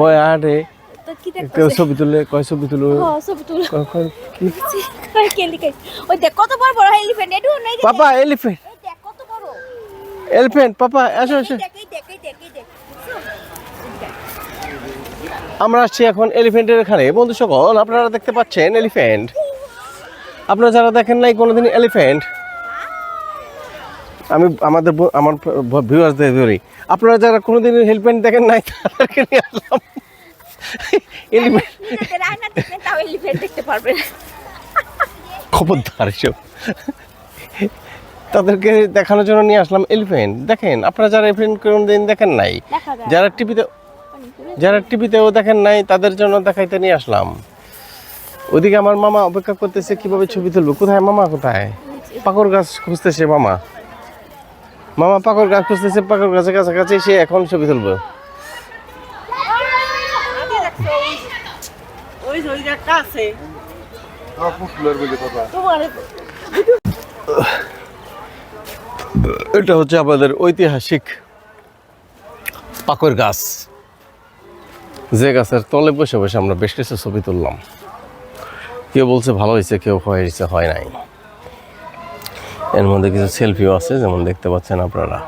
বয় আরে ছবি তুলে কয় ছবি তুলো পাপা এলিফ্যান্ট এলিফ্যান্ট পাপা আসো আসো। আমরা আসছি এখন এলিফ্যান্টের এখানে। বন্ধু সকল, আপনারা দেখতে পাচ্ছেন এলিফ্যান্ট। আপনারা যারা দেখেন নাই কোনোদিন এলিফ্যান্ট, আমি আমার ভিউয়ার্সদের ধরি, আপনারা যারা কোনোদিন এলিফ্যান্ট দেখেন নাই তাদেরকে নিয়ে আসলাম খবরদার এসব, তাদেরকে দেখানোর জন্য নিয়ে আসলাম এলিফ্যান্ট। দেখেন আপনারা যারা এলিফ্যান্ট কোনোদিন দেখেন নাই, যারা টিভিতেও দেখেন নাই, তাদের জন্য দেখাইতে নিয়ে আসলাম। ওদিকে আমার মামা অপেক্ষা করতেছে কিভাবে ছবি তুলবো। কোথায় মামা? কোথায়? পাকর গাছ খুঁজতেছে মামা পাকর গাছ খুঁজতেছে, পাকর গাছের কাছাকাছি সে এখন ছবি তুলবো। এটা হচ্ছে আমাদের ঐতিহাসিক পাকর গাছ, যে গাছের তলে বসে বসে আমরা বেশ কিছু ছবি তুললাম। কেউ বলছে ভালো হয়েছে, কেউ হয়েছে হয় নাই। এর মধ্যে কিছু সেলফিও আছে, যেমন দেখতে পাচ্ছেন আপনারা।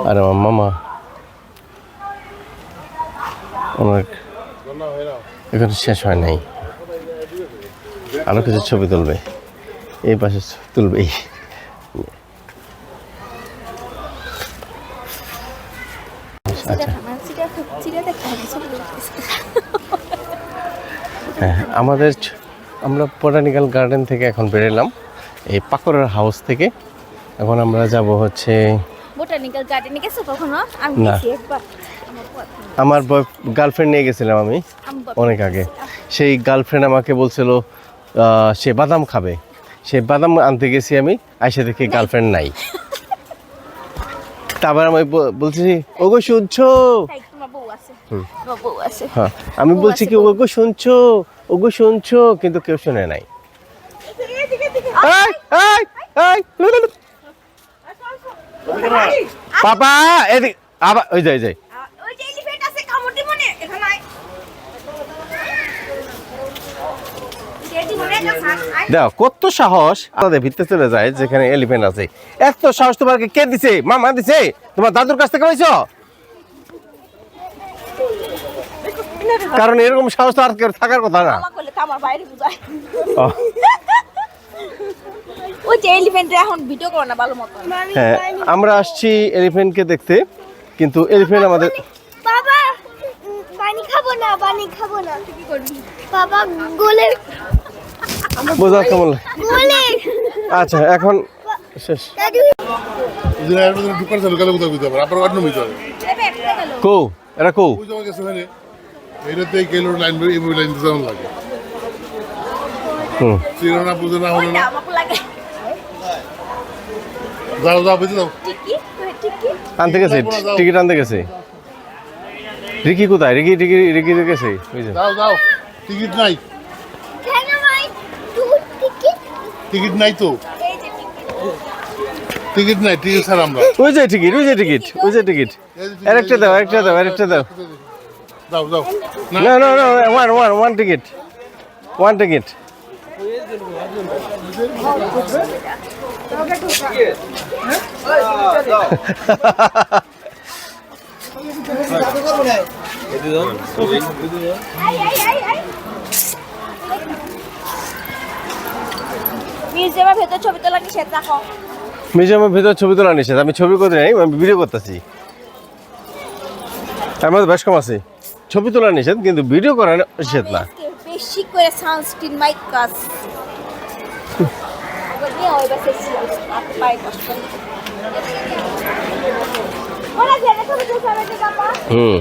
আর আমার মামা অনেক এখন শেষ হয় নাই, আরো কিছু ছবি তুলবে, এই পাশে তুলবেই। আচ্ছা হ্যাঁ, আমরা বোটানিক্যাল গার্ডেন থেকে এখন বেরোলাম, এই পাকরের হাউস থেকে। এখন আমরা যাব হচ্ছে বোটানিক্যাল গার্ডেনে। গেছো কখনো? আমি না, গেছি একবার। আমার গার্লফ্রেন্ড নিয়ে গেছিলাম আমি অনেক আগে। সেই গার্লফ্রেন্ড আমাকে বলছিল সে বাদাম খাবে, সে বাদাম আনতে গেছি আমি, আইসা দেখি গার্লফ্রেন্ড নাই। তারপর আমি বলছি ওগো শুনছো, হ্যাঁ আমি বলছি কি ওগো শুনছো, কিন্তু কেউ শুনে নাই। পাপা এদিক আবার ওই যাই যাই ওই যে এলিফ্যান্ট আছে কামড় মনে এখানে আয় যেটি মনে আছে দাও কত সাহস আমাদের ভিতরে চলে যায় যেখানে এলিফ্যান্ট আছে এত সাহস তোমাকে কে দিছে মামা দিছে তোমার দাদুর কাছ থেকে পাইছো কারণ এরকম সাহস তো আর কেউ থাকার কথা না মামা করলে কামড় বাইরে বুঝায় ও, ওই যে এলিফ্যান্ট এখন ভিডিও করো না ভালো মতো হ্যাঁ আমরা আসছি এলিফ্যান্টকে দেখতে কিন্তু এলিফ্যান্ট আমাদের বাবা পানি খাবো না কি করবি বাবা গোলের বোঝা কেমন লাগে? গোলের আচ্ছা এখন শেষ দাদু ঢুকার চালু গেলে কোথাও বুঝতে পারে আপনার অন্য বুঝতে হবে কো এরা কো ওই জায়গা গেছে ওখানে এইটাতে গেলোর লাইন এইভাবে লাইন দিতে যেমন লাগে হুম ছিল না বুঝে না হলো না আমাকে লাগে যাও বুঝে দাও টিকি টিকি আনতে গেছে টিকিট আনতে গেছে রিকি কোথায় রিকি গেছে ওই যে যাও টিকিট নাই কেন ভাই তুই টিকিট টিকিট নাই তো এই যে টিকি টিকিট নাই টিকিট ছাড়া আমরা ওই যে টিকিট আরেকটা দাও যাও No, one ticket. One ticket. মিউজিয়ামের ভেতর ছবি তোলা নিষেধ রাখো মিউজিয়ামের ভিতর ছবি তোলা নিষেধ আমি ছবি করতে নাই আমি ভিডিও করতেছি তার মধ্যে বেশ কম আছে ছবি তোলা নিষেধ কিন্তু ভিডিও করা নিষেধ না বেশি করে সানস্ক্রিন মাইক কাজ নিয়ে ওই বাসে আপনি পাই কষ্ট ওরা জেনে ছবি তুলতে হবে বাবা হুম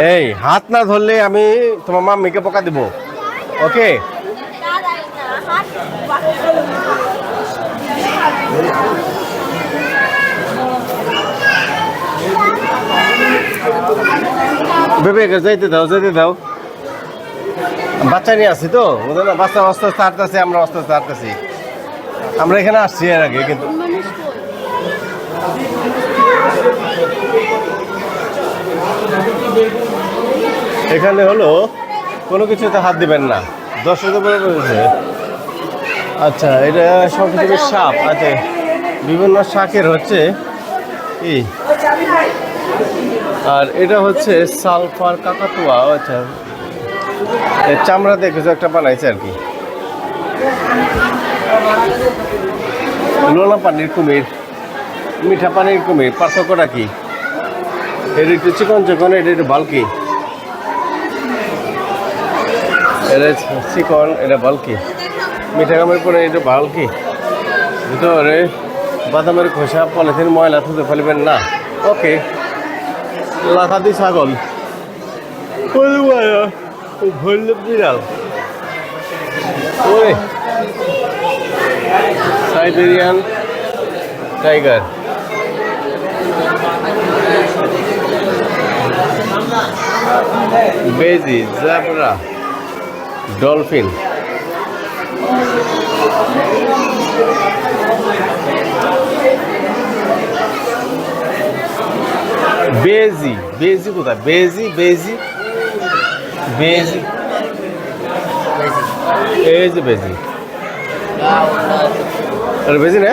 এই হাত না ধরলে আমি তোমার মাম্মিকে পোকা দিব ওকে বেবে যাইতে দাও বাচ্চা নিয়ে আসছি তো বুঝলো না বাচ্চা আস্তে আস্তে হাঁটতেছে আমরা আস্তে আস্তে হাঁটতেছি আমরা এখানে আসছি এর আগে কিন্তু এখানে হলো কোনো কিছুতে হাত দিবেন না দর্শক বলেছে আচ্ছা এটা সব কিছু সাপ আছে বিভিন্ন শাকের হচ্ছে কি আর এটা হচ্ছে সালফার কাকাতুয়া আচ্ছা চামড়া দিয়ে কিছু একটা বানাইছে আর কি লোনা পানির কুমির মিঠা পানির কুমির পার্থক্যটা কি এটা একটু চিকন এটা একটু বাল্কি এটা চিকন এটা বাল্কি মিঠা কামের পরে এটা বাল্কি ভিতরে বাদামের খোসা পলিথিন ময়লা থুতে ফেলবেন না ওকে লাখাদি ছাগল ভরল বিড়াল ওই সাইবেরিয়ান টাইগার বেজি জেব্রা ডলফিন বেজি কোথায় বেজি এই যে বেজি আর বেজি না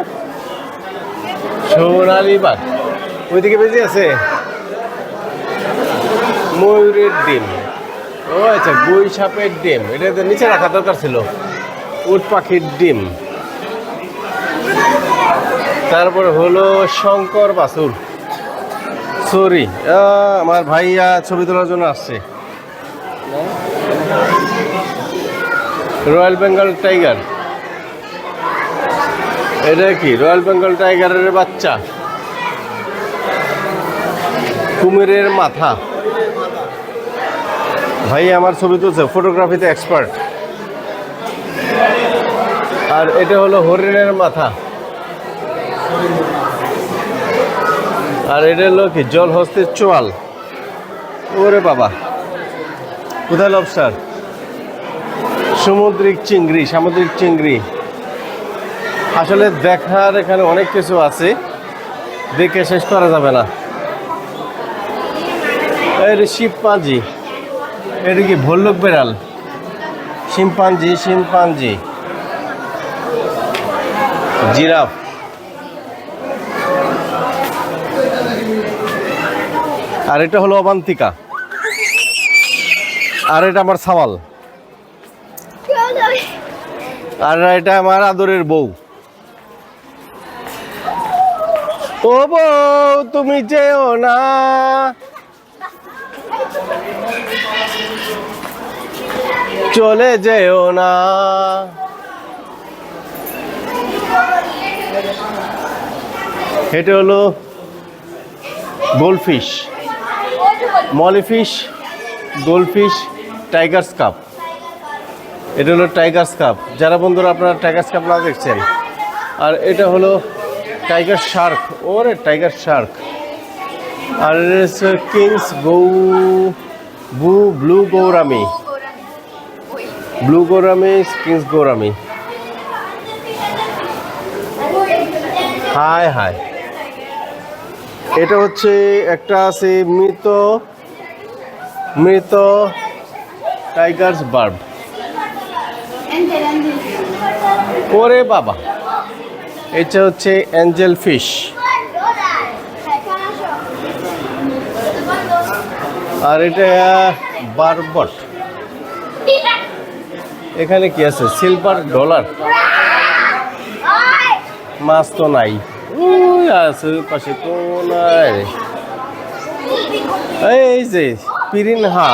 সোনালি বাঘ ওইদিকে বেজি আছে ময়ূরের ডিম ও আচ্ছা গুই সাপের ডিম এটা তো নিচে রাখা দরকার ছিল উট পাখির ডিম তারপরে হলো শঙ্কর বাছুর সরি আমার ভাইয়া ছবি তোলার জন্য আসছে রয়্যাল বেঙ্গল টাইগার এটা কি রয়্যাল বেঙ্গল টাইগারের বাচ্চা কুমিরের মাথা ভাই আমার ছবি তুলছে ফটোগ্রাফিতে এক্সপার্ট আর এটা হলো হরিণের মাথা আর এটা হলো কি জলহস্তির চোয়াল। ওরে বাবা, কোথায় লবস্টার? সামুদ্রিক চিংড়ি। আসলে দেখার এখানে অনেক কিছু আছে, দেখে শেষ করা যাবে না। এটা শিম্পাঞ্জি, এটা কি ভল্লুক বেড়াল? Chimpanzee, giraffe. আর এটা হলো অবান্তিকা, আর এটা আমার সাওয়াল, আর এটা আমার আদরের বউ। ও বউ তুমি যেও না, চলে যেও না। এটা হলো গোল্ডফিশ, মলিফিশ, গোল্ডফিশ, টাইগার্স কাপ। এটা হলো টাইগার্স কাপ, যারা বন্ধুরা আপনারা টাইগার্স কাপ না দেখছেন। আর এটা হলো টাইগার শার্ক, ওরে টাইগার শার্ক। আর kings blue gourami, kings gourami. Hi এটা হচ্ছে একটা আছে মৃত টাইগার্স বার্ব। ওরে বাবা, এটা হচ্ছে অ্যাঞ্জেল ফিশ। আর এটা বারবট। এখানে কি আছে? Silver dollar. মাছ তো নাই, ওই আছে পাশে কোনায়। এই যে পিরিনহা,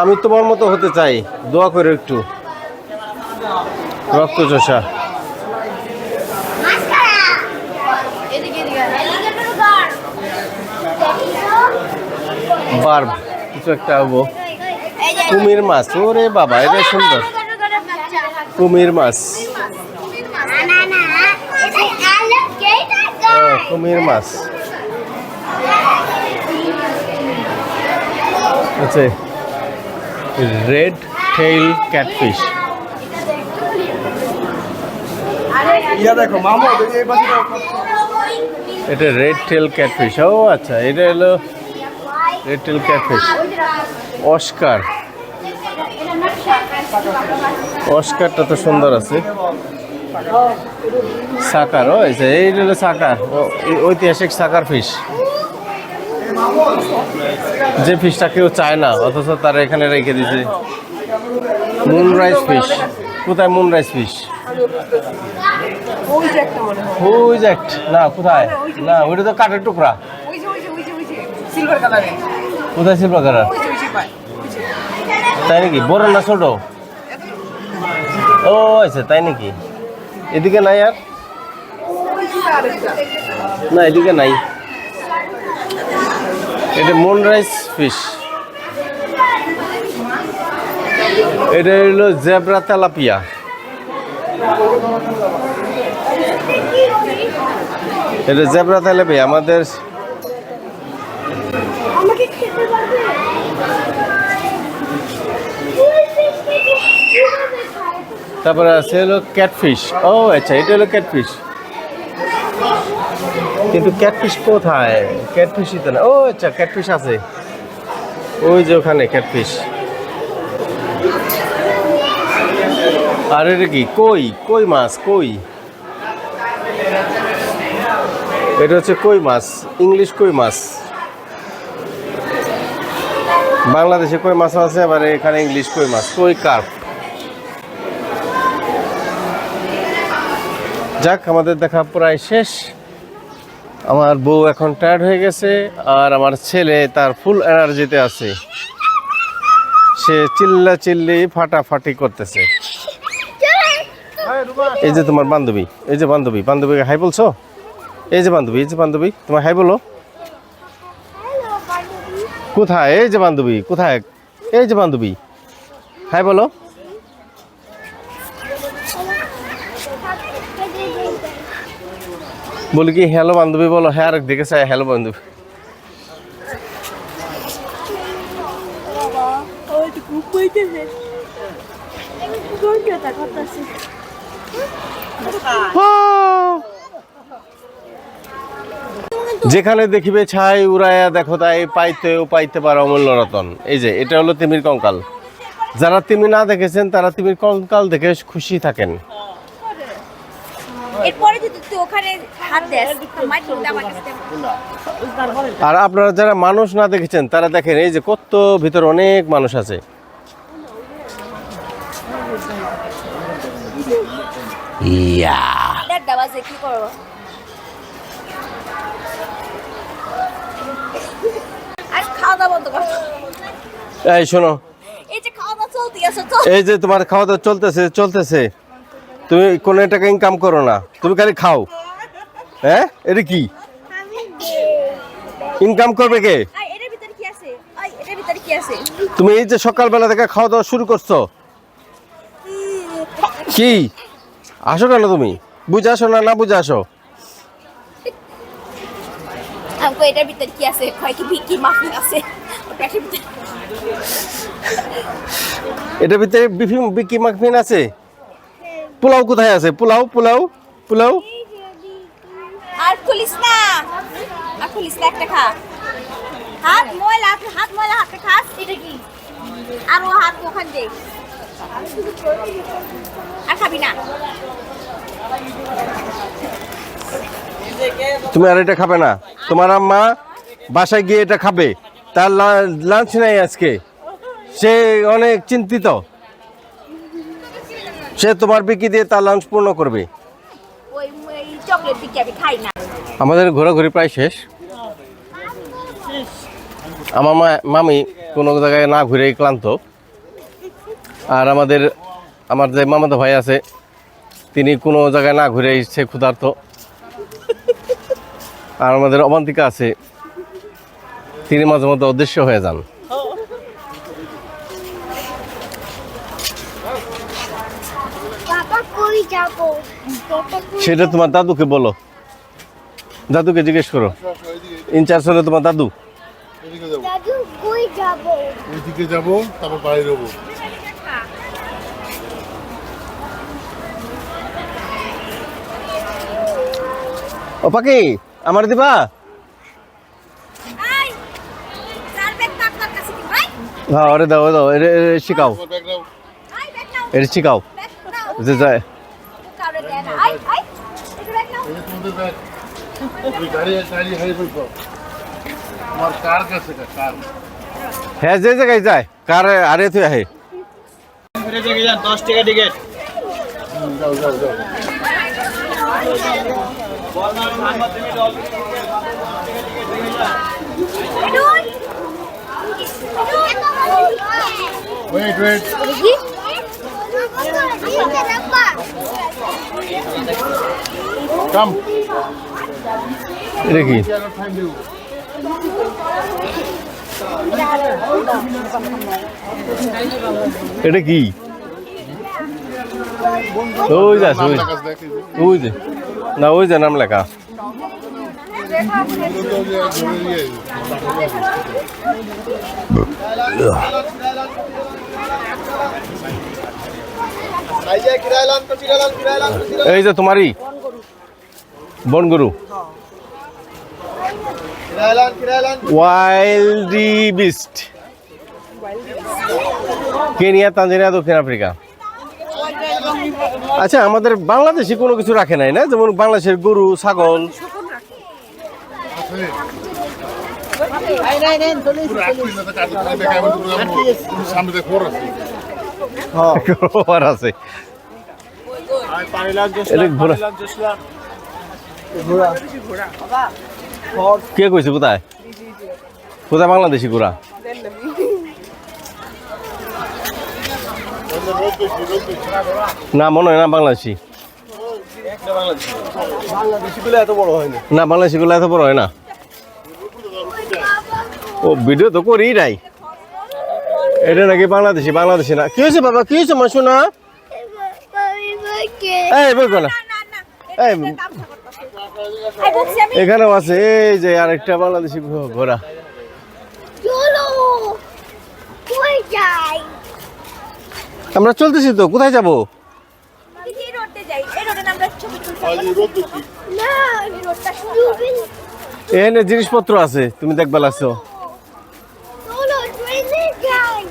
আমি তোমার মতো হতে চাই, দোয়া করে একটু। রক্তচোষা, বার্ব কিছু একটা হবো। কুমির মাছ, ওরে বাবা এটা সুন্দর, কুমির মাছ। কুমির মাছ আচ্ছা। Red tail catfish. এটা রেড টেল ক্যাটফিশ। ও আচ্ছা, এটা হলো রেড টেল ক্যাটফিশ। অস্কারটা তো সুন্দর আছে। সাকার, ও এই হলো সাকার, ঐতিহাসিক সাকার ফিশ। যে ফিশটা কেউ চায় না অথচ তারা এখানে রেখে দিয়েছে। মুনরাইজ ফিশ, কোথায় মুনরাইজ ফিশ? না কোথায়? না ওইটা তো কাঠের টুকরা। কোথায় সিলভার কালার? তাই নাকি? বড় না ছোট? ও আচ্ছা, তাই নাকি? এদিকে নাই? আর না, এদিকে নাই। এটা মুনরাইজ ফিশ। এটা হলো জেব্রা তেলাপিয়া। এটা জেব্রা তেলাপিয়া আমাদের। তারপরে আছে হলো ক্যাটফিশ। ও আচ্ছা, এটা হলো ক্যাটফিশ। কিন্তু ক্যাটফিশ কোথায়? ক্যাটফিশই তো না। ও আচ্ছা, ক্যাটফিশ আছে ওই যে ওখানে ক্যাটফিশ। আর এটা কি? কই মাছ। এটা হচ্ছে কই মাছ, ইংলিশ কই মাছ। বাংলাদেশে কই মাছ আছে, আবার এখানে ইংলিশ কই মাছ, কই কার্প। যাক, আমাদের দেখা প্রায় শেষ। আমার বউ এখন টায়ার্ড হয়ে গেছে, আর আমার ছেলে তার ফুল এনার্জিতে আছে। সে চিল্লি ফাটাফাটি করতেছে। এই যে তোমার বান্ধবী, বান্ধবীকে হাই বলছো? এই যে বান্ধবী, তোমার হাই বলো। কোথায়? এই যে বান্ধবী, কোথায়? এই যে বান্ধবী, হাই বলো। বলি কি হ্যালো বান্ধবী বলো, হ্যাঁ আর দেখে চাই হ্যালো বান্ধবী। যেখানে দেখিবে ছাই উড়াইয়া দেখো তাই পাইতেও পাইতে পারো অমূল্য রতন। এই যে এটা হলো তিমির কঙ্কাল। যারা তিমি না দেখেছেন তারা তিমির কঙ্কাল দেখে খুশি থাকেন। এরপরে যদি তুই ওখানে হাত দেস মাইট করতে আমার কাছে আর আপনারা যারা মানুষ না দেখেছেন তারা দেখেন এই যে কত ভিতর অনেক মানুষ আছে। ইয়া দেড়টা বাজে কি করবো? আর খাওয়া দাওয়া বন্ধ কর। এই শোনো, এই যে খাওয়া দাওয়া চলতে আছে তো, এই যে তোমার খাওয়া দাওয়া চলতেছে, তুমি কোনো টাকা ইনকাম করো না, তুমি খালি খাও। হ্যাঁ এটা কি ইনকাম করবে কে? আই এর ভিতরে কি আছে? আই এর ভিতরে কি আছে? তুমি এই যে সকালবেলা থেকে খাওয়া দাওয়া শুরু করছো, কি আসো কেন তুমি? বুঝে আসো না বুঝে আসো? আমকো এটার ভিতরে কি আছে? কয় কি ভিকি মাফিন আছে ওটার ভিতরে? এটার ভিতরে বিকি মাখফিন আছে। পোলাও কোথায় আছে? পোলাও পোলাও পোলাও আর খুলিস না, আর খুলিস না, একটা খা। হাত ময়লা হাতে খাস। এটা কি? আর ও হাত ওখান দে, আর খাবি না। তুমি আর এটা খাবে না? তোমার আম্মা বাসায় গিয়ে এটা খাবে, তার লাঞ্চ নাই আজকে, সে অনেক চিন্তিত, সে তোমার বিকি দিয়ে তার লাঞ্চ পূর্ণ করবে। ওই চকলেট বিকি আমি খাই না। আমাদের ঘোরাঘুরি প্রায় শেষ। আমার মামি কোনো জায়গায় না ঘুরে ক্লান্ত, আর আমার যে মামাতো ভাই আছে তিনি কোনো জায়গায় না ঘুরে সে ক্ষুধার্ত, আর আমাদের অবান্তিকা আছে তিনি মাঝে মধ্যে অদৃশ্য হয়ে যান। বাবা কই যাব? সেটা তোমার দাদুকে বলো, দাদুকে জিজ্ঞেস করো। ইনচার্জ হলো তোমার দাদু। এদিকে যাবো, দাদু কই যাব? এদিকে যাবো, তারপর বাইরে যাবো। ও পাখি আমার দিবা? আই চার ব্যাগ টাকার কাছে কি ভাই? হ্যাঁ ওরে দাও এটা শিখাও, তোমার ব্যাগ নাও। আই ব্যাগ নাও, এটা শিখাও ব্যাগ নাও। যে যায়। কাউরে দেয় না। আই এটা ব্যাগ নাও। এই যে তোমাদের ব্যাগ। তুমি গাড়ি হারিয়ে ফেলছো। তোমার কার কাছে কার? হ্যাঁ যে জায়গায় যায় কার আরে তুই আহে। যাও যাও যাও। Wait wait. কাম। এটা কি? এটা কি? ওই যে আছে, ওই যে না ওই যে নাম লেখা। এই যে তোমারই বনগরু, ওয়াইল্ডি বিস্ট, কেনিয়া, তানজানিয়া, দক্ষিণ আফ্রিকা। আচ্ছা আমাদের বাংলাদেশে কোনো কিছু রাখে নাই না, যেমন বাংলাদেশের গরু ছাগল। খবর আছে কে কইছে? কোথায় কোথায় বাংলাদেশি ঘোড়া? না মনে হয় না বাংলাদেশি, বাংলাদেশিগুলো এত বড় হয় না। না বাংলাদেশিগুলো এত বড় হয় না। ও ভিডিও তো করি নাই, এটা নাকি বাংলাদেশি না। কি হয়েছে বাবা, কি হয়েছে মা? শোনা এই বলবো না, না না এই এটা দাম করতেছে। এই বলছি আমি এখানেও আছে এই যে আরেকটা বাংলাদেশি ঘোড়া। চলো কই যাই আমরা চলতেছি তো, কোথায় যাব? এই রোডে যাই, এই রোডে আমরা ছবি তুলতে আজ এই রোদ দেখি না এই রোডটা সুন্দর। এখানে জিনিসপত্র আছে, তুমি দেখবা লাগছো। চলো ট্রেনে যাই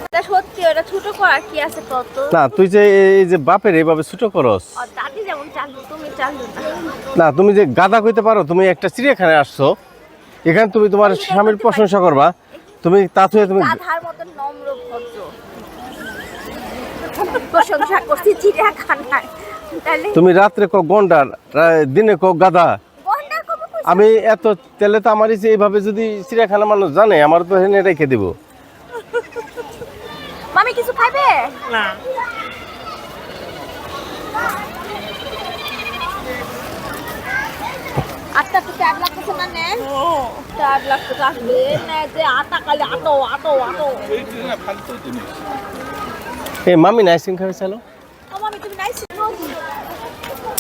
এটা সত্যি ওটা ছোট করা কি আছে কত? না তুই যে এই যে বাপের এইভাবে ছোট করস, আর দাদি যেমন চালু তুমি চালু না তুমি যে গাদা কইতে পারো, তুমি একটা চিড়িয়াখানায় আসছো, এখানে তুমি তোমার স্বামীর প্রশংসা করবা, তুমি তা থেকে তুমি গাধার মতন নম্র ভদ্র প্রশংসা করছি চিড়িয়াখানায়, তাহলে তুমি রাত্রে ক গন্ডার, দিনে ক গাদা। গন্ডা কবে কইছো? আমি এত তেলে তো আমার যে এইভাবে যদি চিড়িয়াখানা মানুষ জানে, আমার তো এখানে রেখে দিব। মামি কিছু খাবে না? আটটা তো ট্যাগ লাগতেছে না নে? ট্যাগ লাগতেছে আসলে না যে আটা কালে আটো আটো আটো। এই মামি না আইসক্রিম খাবে চালো। ও মামি তুমি নাইস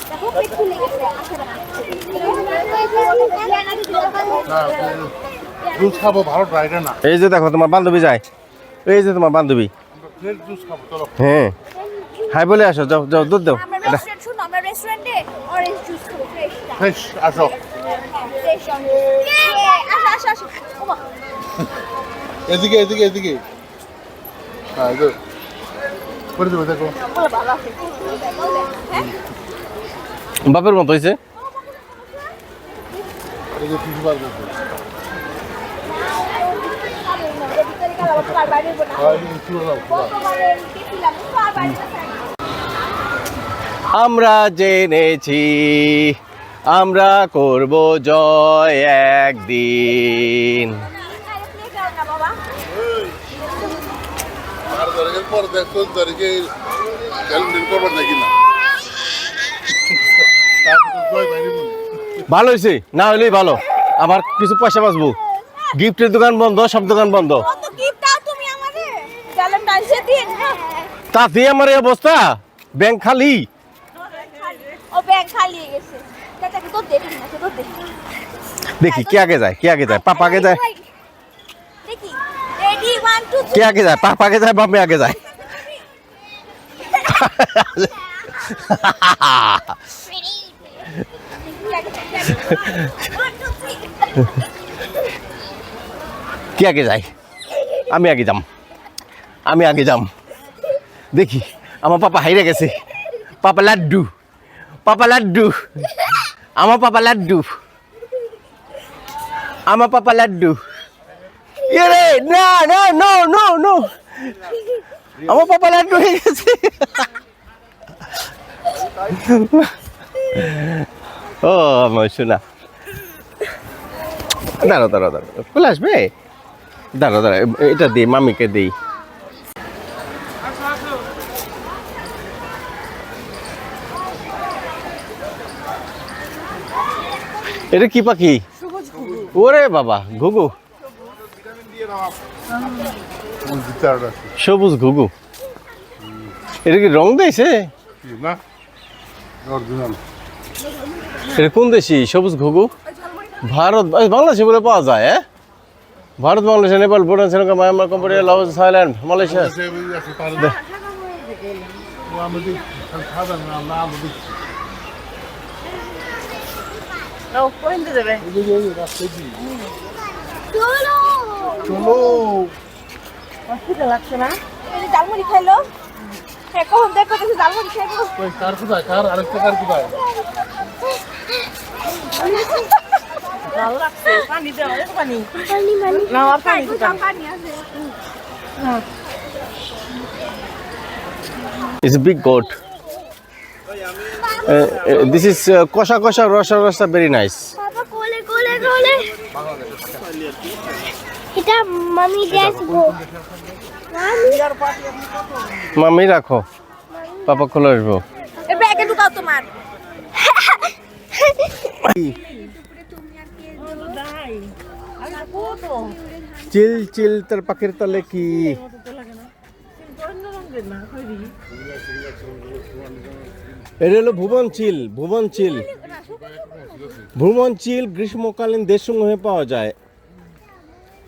দেখো পেট ফুলে গেছে আসে না। জুস খাবো, ভালো ড্রাইটা না। এই যে দেখো তোমার বান্ধবী যায়, এই যে তোমার বান্ধবী। ফ্রেশ জুস খাবো, চলো। হ্যাঁ হাই বলে আসো, যাও যাও দুধ দাও। আমরা রেস্টুরেন্ট শুনো, আমরা রেস্টুরেন্টে অরেঞ্জ জুস খাবো ফ্রেশটা। ফ্রেশ, আসো। ফ্রেশ আসো আসো আসো ওমা এদিকে এদিকে এদিকে। হ্যাঁ এই যে করে দেবো, দেখো। বলে ভালো আছে হ্যাঁ বাপের মতো হয়েছে। এই যে কিছু বার করছে। হ্যাঁ, এই যে কিছু বার করছে। আমরা জেনেছি আমরা করব জয় একদিন। 4 তারিখের পর দেখ, 14 তারিখে ক্যালেন্ডার করবার নাকি না। তারপর জয় বাইরে বলি। ভালো হয়েছে, না হলেই ভালো, আবার কিছু পয়সা বাঁচবো। গিফটের দোকান বন্ধ, সব দোকান বন্ধ, কত গিফট দাও তুমি আমারে ভ্যালেন্টাইন্স দিন তাতে আমার এই অবস্থা, ব্যাংক খালি। ও ব্যাংক খালি হয়ে গেছে চাচা তো দেরি না তো দেরি দেখি কে আগে যায়, কে আগে যায়, পাপা আগে যায়, দেখি রেডি 1 2 কে আগে যায়, পাপা আগে যায়, বাপ আগে যায়। কে আগে যায়? আমি আগে যাম, আমি আগে যাম। দেখি আমার পাপা হাইরে গেছে, পাপা লাড্ডু, পাপা লাড্ডু, আমার পাপা লাড্ডু, আমার পাপা লাড্ডু। ইয়ে না না নো নো নো, আমার পাপা লাড্ডু হয়ে গেছে। ও আমার শোনা, দাঁড়ো দাঁড়ো দাঁড়ো, চলে আসবে, দাঁড়ো দাঁড়ো, এটা দিই মামিকে দিই। এটা কি পাখি? ওরে বাবা, ঘুঘু, সবুজ ঘুঘু। এটা কি রং দিয়েছে? না, অরিজিনাল। এটা কোন দেশি সবুজ ঘুঘু? ভারত, বাংলাদেশে বলে পাওয়া যায়। হ্যাঁ, Bharat, Bangladesh, Nepal, Bhutan, Sri Lanka, Myanmar, Cambodia, Laos, Thailand, Malaysia. চলো লাগছে না এই জালমুড়ি খাইলো হ্যাঁ কখন দেখো কিছু জালমুড়ি খাইবো কার কোথায়, কার আরেকটা কার কোথায়? ভালো লাগছে পানি দাও পানি পানি পানি না আর পানি পানি আছে It's a big goat. This is kosha kosha, rosha rosha, very nice. বাবা কোলে কোলে কোলে এটা মামি দেখবো মামি রাখো, পাপা খোলা আসবো। এই ব্যাগে ঢুকাও তোমার চিল চিল তার পাখির তলে কি? এটা হলো ভুবন চিল গ্রীষ্মকালীন দেশসমূহে পাওয়া যায়।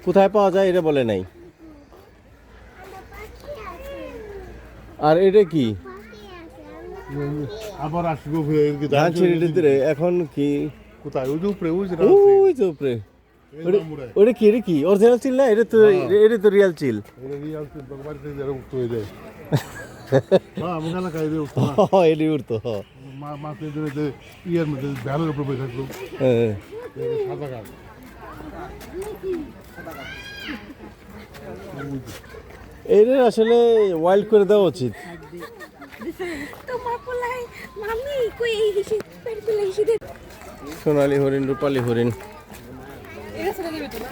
কোথায় পাওয়া যায় এটা বলে নাই। আর এটা কি আবার আসবো ঘুরে ধানসিঁড়ির ভিতরে এখন কি কোথায় ওই যে উপরে ওই যে ওই তো উপরে ওটা কি অরিজিনাল চিল না? এটা তো রিয়াল চিল। এটা রিয়াল বাড়িতে যারা উঠতে হয়ে যায় হ্যাঁ আমি খানা খাই দিয়ে উঠতো এটি উঠতো মাছ নিয়ে ইয়ার মধ্যে ব্যানের উপরে বসে থাকলো হ্যাঁ। সাদা কাঠ এটা আসলে ওয়াইল্ড করে দেওয়া উচিত। তোমার পোলাই মামি কই এই হিসি পেরকুলে হিসি দে সোনালী হরিণ, রূপালী হরিণ। এটা ছেড়ে দিবি তো না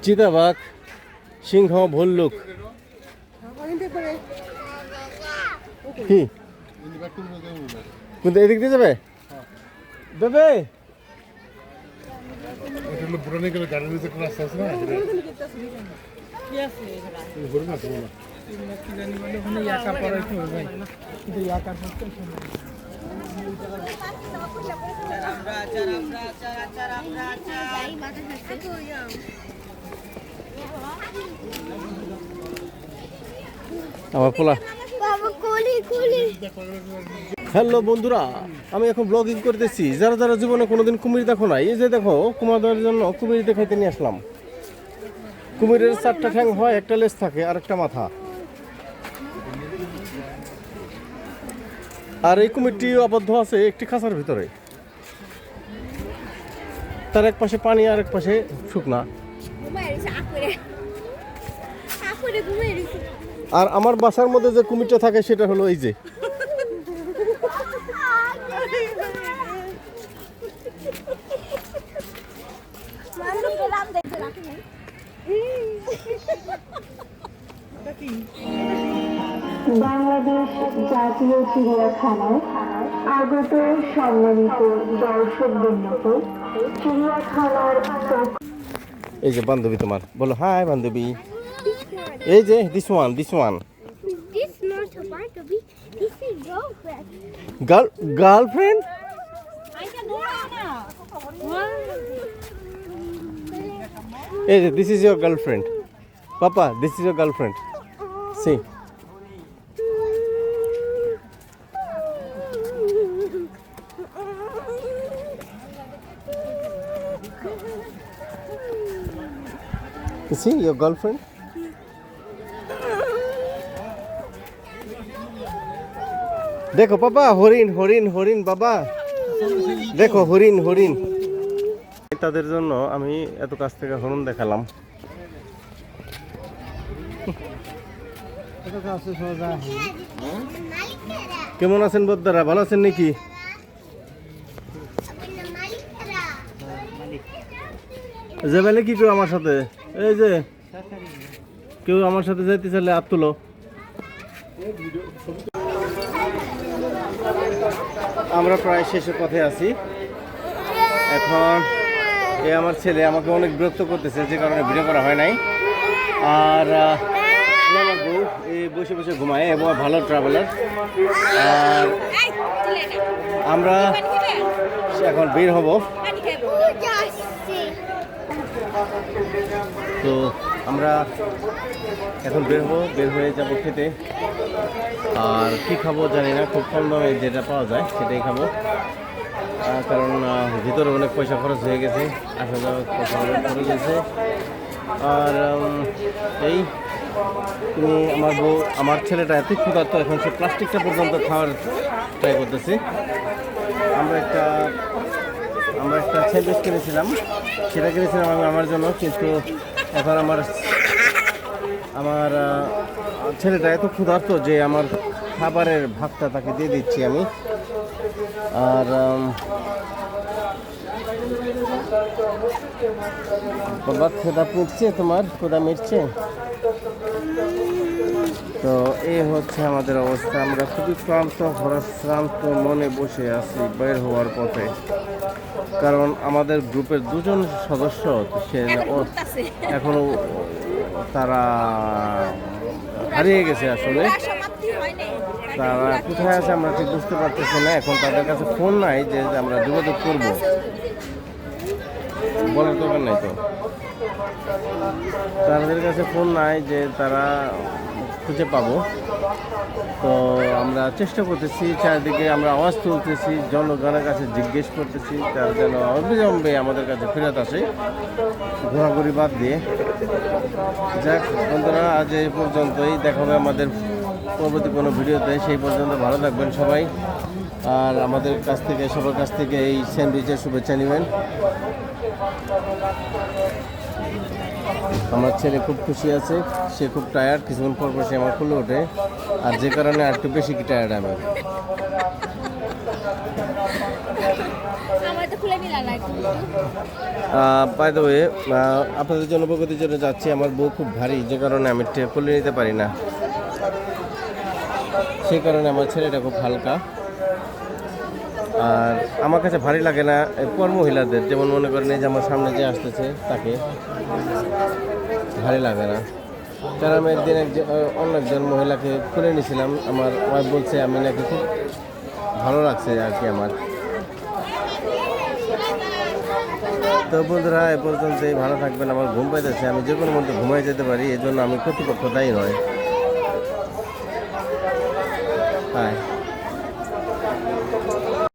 চিতাবাঘ, সিংহ, ভল্লুক। কি কোন এদিক দিয়ে যাবে দেবে? এটা হলো পুরানি গেলে গাড়ির যে রাস্তা আছে না ঘুরে না ঘুরে না আমার পোলা। বাবা কোলে হ্যালো বন্ধুরা, আমি এখন ব্লগিং করতেছি। যারা যারা জীবনে কোনোদিন কুমির দেখো না, এই যে দেখো কুমারদের জন্য কুমির দেখাইতে নিয়ে আসলাম। কুমিরের 4টা ঠ্যাং হয়, একটা লেজ থাকে আর একটা মাথা। আর এই কুমিরটি আবদ্ধ আছে একটি খাঁচার ভিতরে। তার এক পাশে পানি আর এক পাশে শুকনা। আর আমার বাসার মধ্যে যে কুমিরটা থাকে সেটা হলো এই যে। বাংলাদেশ জাতীয় চিড়িয়াখানায় আগত সম্মানিত দর্শকবৃন্দ, চিড়িয়াখানার এই যে বান্ধবী তোমার, বলো হাই বান্ধবী। এই যে this one This not a Barbie. This is girlfriend. Girlfriend. এই যে this is your girlfriend. Papa, this is your girlfriend. See see your girlfriend. দেখো বাবা, হরিণ হরিণ হরিণ বাবা, দেখো হরিণ হরিণ। তাদের জন্য আমি এত কাছ থেকে হরিণ দেখালাম। কেমন আছেন বদ্দারা, ভালো আছেন নাকি? যাবেন কি কেউ আমার সাথে? এই যে কেউ আমার সাথে যাইতে চাইলে হাত তুলো। আমরা প্রায় শেষের পথে আছি এখন। আমার ছেলে আমাকে অনেক বিরক্ত করতেছে, যে কারণে ভিডিও করা হয় নাই। আর আমার বউ এই বসে বসে ঘুমায় এবং ভালো ট্রাভেলার। আর আমরা এখন বের হব। তো আমরা এখন বের হয়ে যাব খেতে। আর কি খাবো জানি না, খুব কম দামে যেটা পাওয়া যায় সেটাই খাবো। কারণ ভিতরে অনেক পয়সা খরচ হয়ে গেছে, আসা যাওয়া খরচ গেছে। আর এই তুমি আমার বউ, আমার ছেলেটা এত ক্ষুধার্ত, এখন সে প্লাস্টিকটা পর্যন্ত খাওয়ার ট্রাই করতেছে। আমরা একটা স্যান্ডউইচ কিনেছিলাম, সেটা কিনেছিলাম আমি আমার জন্য, কিন্তু এখন আমার ছেলেটা এত ক্ষুধার্ত যে আমার খাবারের ভাগটা তাকে দিয়ে দিচ্ছি আমি। আর বাবা ক্ষুধা মিটছে? তোমার ক্ষুধা মিটছে? তো এই হচ্ছে আমাদের অবস্থা। আমরা খুবই ক্লান্ত শ্রান্ত মনে বসে আছি বের হওয়ার পথে, কারণ আমাদের গ্রুপের 2জন সদস্য সে এখনো তারা হারিয়ে গেছে। আসলে তারা কোথায় আছে আমরা ঠিক বুঝতে পারতেছি না। এখন তাদের কাছে ফোন নাই যে আমরা যোগাযোগ করবো, বলার দরকার নাই। তো তাদের কাছে ফোন নাই যে তারা খুঁজে পাবো। তো আমরা চেষ্টা করতেছি, চারিদিকে আমরা আওয়াজ তুলতেছি, জনগণের কাছে জিজ্ঞেস করতেছি তারা যেন অবিলম্বে আমাদের কাছে ফেরত আসে, ঘোরাঘুরি বাদ দিয়ে। যাক বন্ধুরা, আজ এই পর্যন্তই। দেখা হবে আমাদের পরবর্তী কোনো ভিডিওতে। সেই পর্যন্ত ভালো থাকবেন সবাই, আর আমাদের কাছ থেকে সবার কাছ থেকে এই স্যান্ডউইচের শুভেচ্ছা নেবেন। আমার ছেলে খুব খুশি আছে, সে খুব টায়ার্ড, কিছুক্ষণ পর সে আমার খুলে ওঠে, আর যে কারণে আর একটু বেশি কি টায়ার্ড আমি। বাই দ্য ওয়ে, আপনাদের জন্য প্রগতির জন্য যাচ্ছি। আমার বউ খুব ভারী, যে কারণে আমি খুলে নিতে পারি না, সেই কারণে আমার ছেলেটা খুব হালকা। আর আমার কাছে ভারী লাগে না পর মহিলাদের, যেমন মনে করেন এই যে আমার সামনে যে আসতেছে তাকে ভারী লাগে না। কারণ আমি একদিন অন্য একজন মহিলাকে খুলে নিয়েছিলাম, আমার ওয়াইফ বলছে আমি নাকি খুব ভালো লাগছে আর কি আমার। তো বন্ধুরা, এ পর্যন্তই। ভালো থাকবেন। আমার ঘুম পাইতেছে, আমি যে কোনো মধ্যে ঘুমাই যেতে পারি, এই জন্য আমি কর্তৃপক্ষ দায়ী নয়।